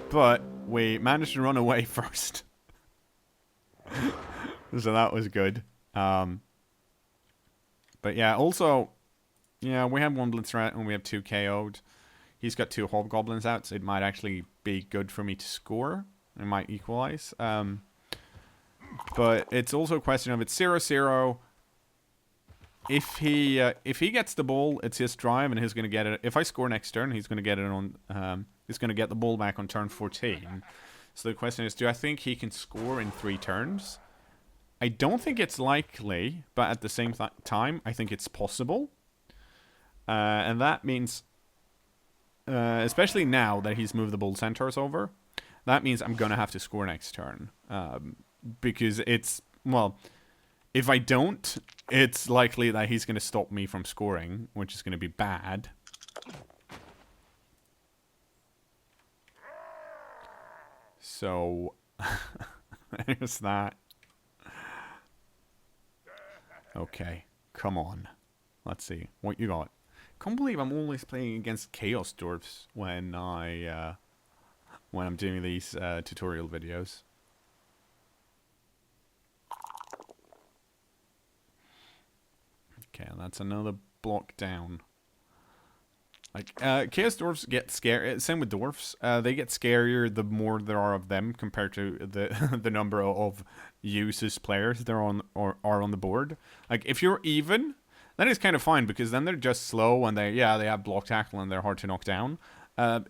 But we managed to run away first. So that was good. But yeah, also, yeah, we have one Blitz Rat and we have 2 KO'd. He's got 2 Hobgoblins out, so it might actually be good for me to score. It might equalize. But it's also a question of, it's 0-0. If he gets the ball, it's his drive, and he's going to get it. If I score next turn, he's going to get it on. He's going to get the ball back on turn 14. So the question is, do I think he can score in 3 turns? I don't think it's likely, but at the same time, I think it's possible. And that means, especially now that he's moved the bull centaurs over, that means I'm going to have to score next turn. Because it's, well, if I don't, it's likely that he's going to stop me from scoring, which is going to be bad. So, there's that. Okay, come on. Let's see what you got. Can't believe I'm always playing against Chaos Dwarfs when I'm doing these tutorial videos. Okay, that's another block down. Like Chaos Dwarfs get scared. Same with dwarfs. They get scarier the more there are of them compared to the the number of uses players there on or are on the board. Like if you're even, then it's kind of fine because then they're just slow and they have block tackle and they're hard to knock down.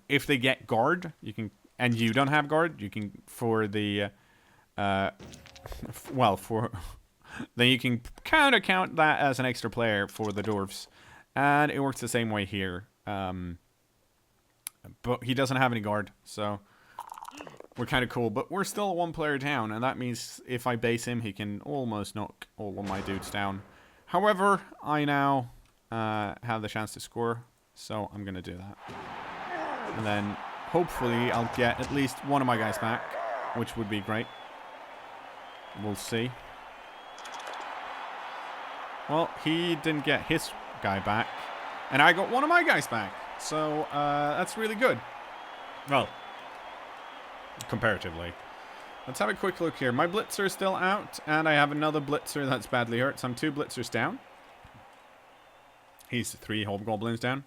If they get guard, you can, and you don't have guard, you can for the then you can kind of count that as an extra player for the dwarfs, and it works the same way here. But he doesn't have any guard, so we're kind of cool. But we're still 1 player down, and that means if I base him, he can almost knock all of my dudes down. However, I now have the chance to score, so I'm going to do that. And then hopefully I'll get at least one of my guys back, which would be great. We'll see. Well, he didn't get his guy back, and I got one of my guys back. So that's really good. Well, comparatively. Let's have a quick look here. My blitzer is still out, and I have another blitzer that's badly hurt. So I'm 2 blitzers down. He's 3 hobgoblins down.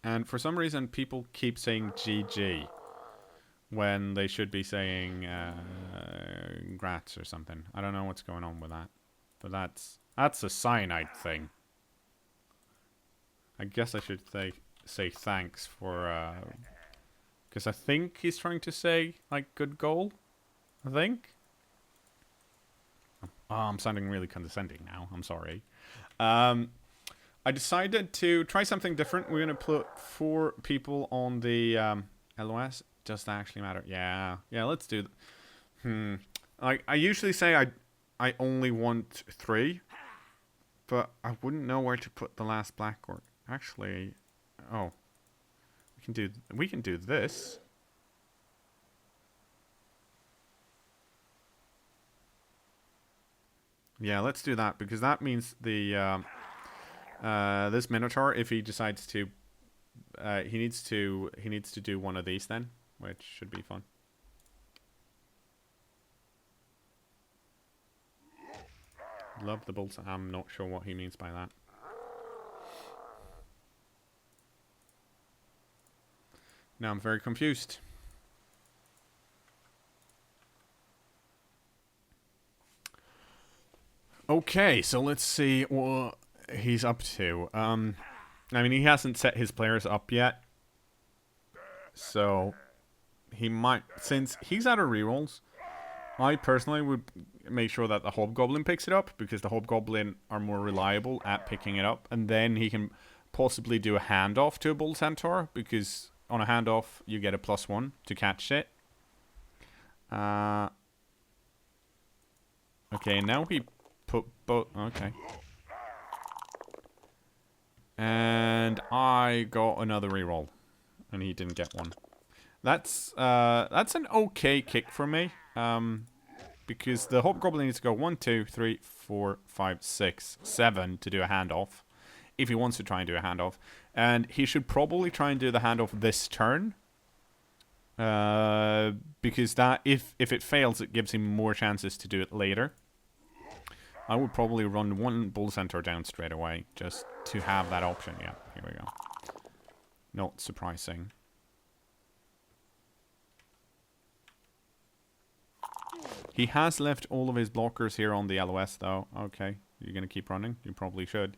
And for some reason, people keep saying GG when they should be saying grats or something. I don't know what's going on with that. But that's a cyanide thing. I guess I should say thanks for... because I think he's trying to say, like, good goal. I think. Oh, I'm sounding really condescending now. I'm sorry. I decided to try something different. We're going to put 4 people on the LOS. Does that actually matter? Yeah. Yeah, let's do that. I usually say I only want 3. But I wouldn't know where to put the last black orc. Actually, oh. We can do this. Yeah, let's do that because that means the this Minotaur, if he decides to he needs to do one of these then, which should be fun. Love the bolts. I'm not sure what he means by that. Now I'm very confused. Okay, so let's see what he's up to. I mean, he hasn't set his players up yet. So he might, since he's out of rerolls, I personally would make sure that the Hobgoblin picks it up, because the Hobgoblin are more reliable at picking it up, and then he can possibly do a handoff to a Bull Centaur, because on a handoff you get a +1 to catch it. Okay, now he put both. Okay, and I got another reroll, and he didn't get one. That's an okay kick for me. Because the Hobgoblin needs to go 1, 2, 3, 4, 5, 6, 7 to do a handoff, if he wants to try and do a handoff. And he should probably try and do the handoff this turn. Because that, if it fails, it gives him more chances to do it later. I would probably run 1 Bull Centaur down straight away, just to have that option. Yeah, here we go. Not surprising. He has left all of his blockers here on the LOS, though. Okay, you're going to keep running? You probably should.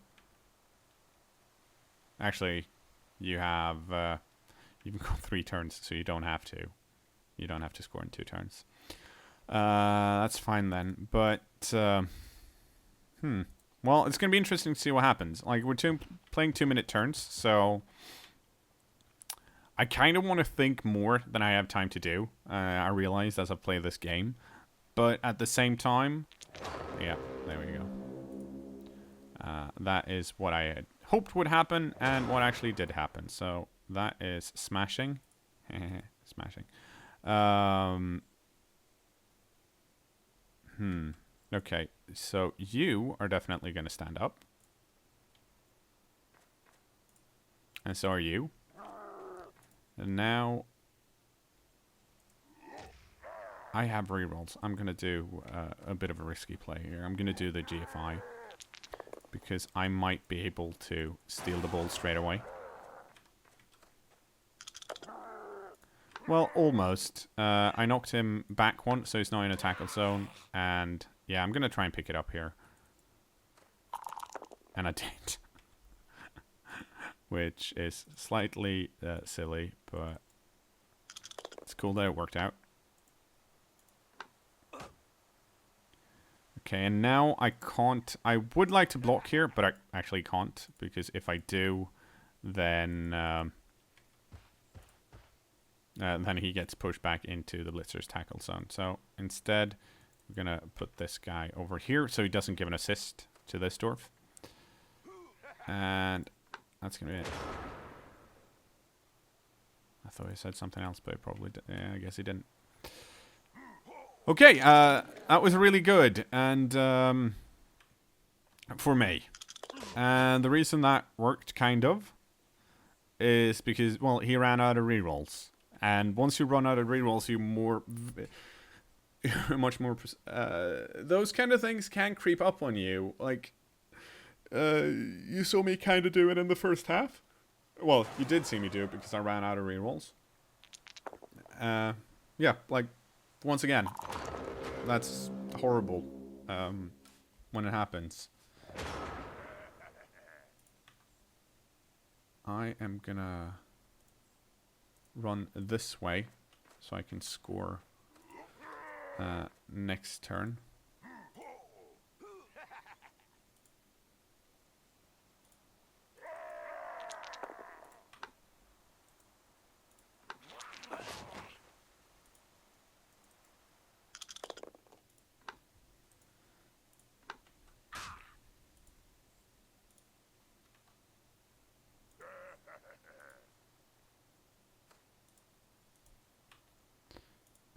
Actually, you have you've got 3 turns, so you don't have to. You don't have to score in 2 turns. That's fine then. But well, it's gonna be interesting to see what happens. Like we're playing 2-minute turns, so I kind of want to think more than I have time to do. I realized as I play this game, but at the same time, yeah, there we go. That is what I had hoped would happen, and what actually did happen. So that is smashing. Smashing. Okay, so you are definitely going to stand up. And so are you. And now I have rerolls. I'm going to do a bit of a risky play here. I'm going to do the GFI. Because I might be able to steal the ball straight away. Well, almost. I knocked him back once, so he's not in a tackle zone. And yeah, I'm going to try and pick it up here. And I did. Which is slightly silly, but it's cool that it worked out. Okay, and now I can't... I would like to block here, but I actually can't. Because if I do, then he gets pushed back into the blitzer's tackle zone. So instead, we're going to put this guy over here so he doesn't give an assist to this dwarf. And that's going to be it. I thought he said something else, but he probably did. Yeah, I guess he didn't. Okay, that was really good, and for me. And the reason that worked, kind of, is because, well, he ran out of rerolls. And once you run out of rerolls, you're much more... those kind of things can creep up on you. Like, you saw me kind of do it in the first half. Well, you did see me do it because I ran out of rerolls. Yeah, like... Once again, that's horrible when it happens. I am gonna run this way so I can score next turn.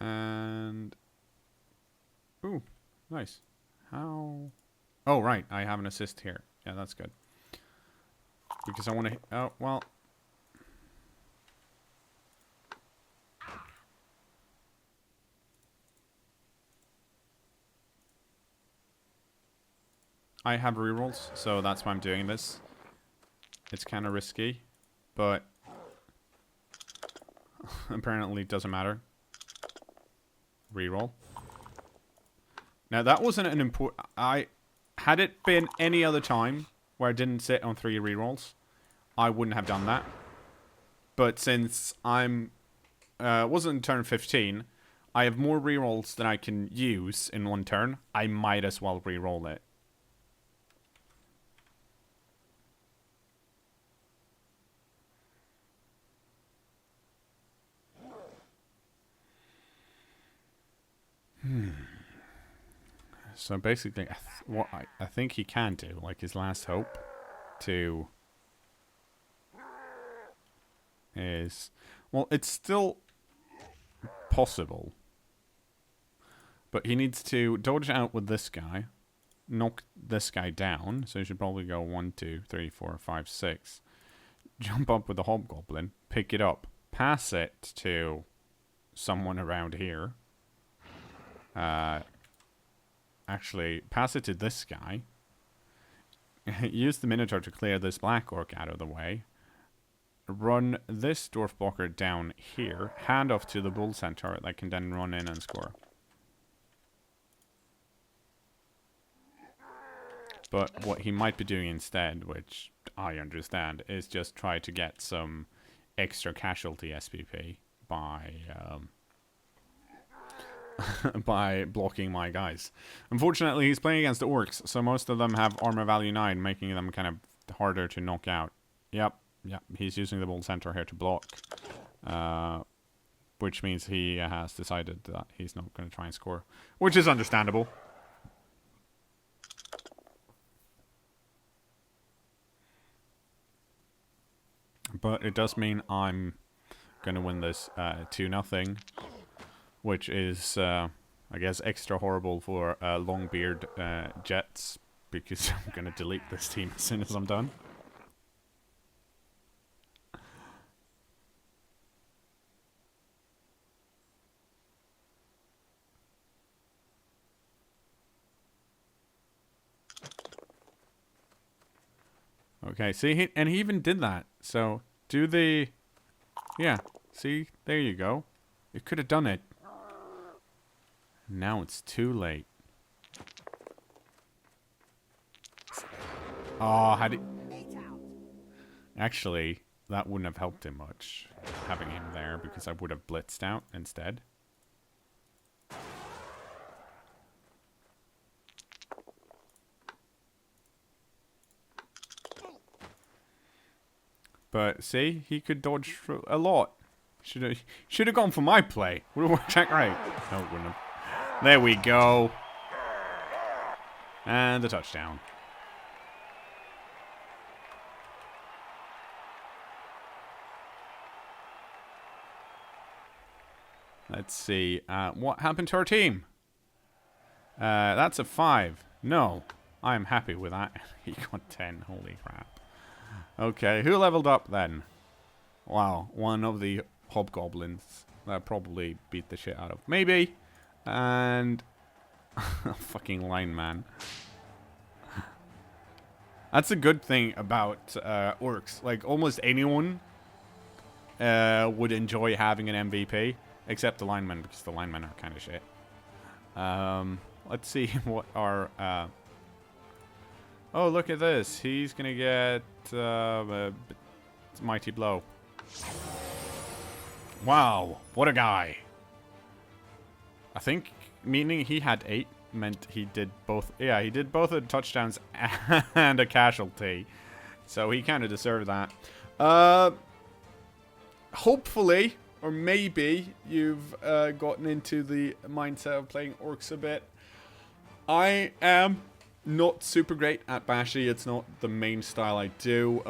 And... Ooh, nice. How... Oh, right. I have an assist here. Yeah, that's good. Because I want to... Oh, well... I have rerolls, so that's why I'm doing this. It's kind of risky, but... apparently it doesn't matter. Reroll. Now that wasn't an important... Had it been any other time where I didn't sit on 3 rerolls, I wouldn't have done that. But since I'm... wasn't turn 15, I have more rerolls than I can use in one turn. I might as well reroll it. So basically, what I think he can do, like his last hope, is... Well, it's still possible. But he needs to dodge out with this guy, knock this guy down, so he should probably go 1, 2, 3, 4, 5, 6. Jump up with the hobgoblin, pick it up, pass it to someone around here. Actually, pass it to this guy. Use the Minotaur to clear this black orc out of the way. Run this dwarf blocker down here. Hand off to the bull centaur that can then run in and score. But what he might be doing instead, which I understand, is just try to get some extra casualty SPP by by blocking my guys. Unfortunately, he's playing against the Orcs, so most of them have armor value 9, making them kind of harder to knock out. Yep, he's using the Bolt Centaur here to block. Which means he has decided that he's not going to try and score. Which is understandable. But it does mean I'm going to win this 2-0. Which is, I guess, extra horrible for Longbeard Jets. Because I'm going to delete this team as soon as I'm done. Okay, see, and he even did that. So, do the... Yeah, see, there you go. You could have done it. Now it's too late. Oh, had it... Actually, that wouldn't have helped him much, having him there, because I would have blitzed out instead. But see, he could dodge a lot. Should have gone for my play. Would have worked out great. No, it wouldn't have. There we go. And the touchdown. Let's see. What happened to our team? That's a 5. No, I'm happy with that. He got 10. Holy crap. Okay, who leveled up then? Wow, one of the hobgoblins that probably beat the shit out of. Maybe. And... fucking lineman. That's a good thing about Orcs. Like, almost anyone would enjoy having an MVP. Except the linemen, because the linemen are kind of shit. Let's see what our... Oh, look at this. He's going to get a mighty blow. Wow, what a guy. I think meaning he had 8 meant he did both. Yeah, he did both the touchdowns and a casualty. So he kind of deserved that. Hopefully, or maybe, you've gotten into the mindset of playing Orcs a bit. I am... not super great at Bashy. It's not the main style I do.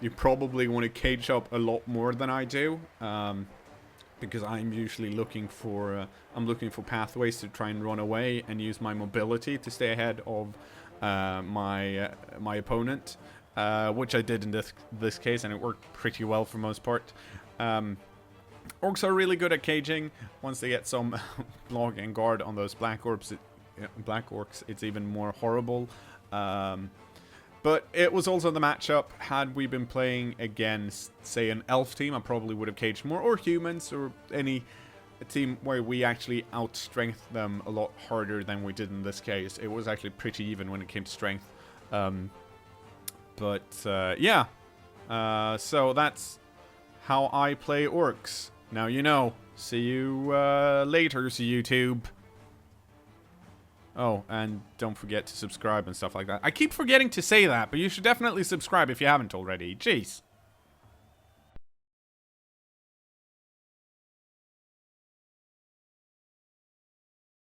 You probably want to cage up a lot more than I do, because I'm usually looking for pathways to try and run away and use my mobility to stay ahead of my opponent, which I did in this case, and it worked pretty well for most part. Orcs are really good at caging. Once they get some block and guard on those black Orcs, it's even more horrible. But it was also the matchup. Had we been playing against, say, an elf team, I probably would have caged more, or humans, or any team where we actually outstrength them a lot harder than we did in this case. It was actually pretty even when it came to strength. Yeah. So that's how I play Orcs. Now you know. See you later, YouTube. Oh, and don't forget to subscribe and stuff like that. I keep forgetting to say that, but you should definitely subscribe if you haven't already. Jeez.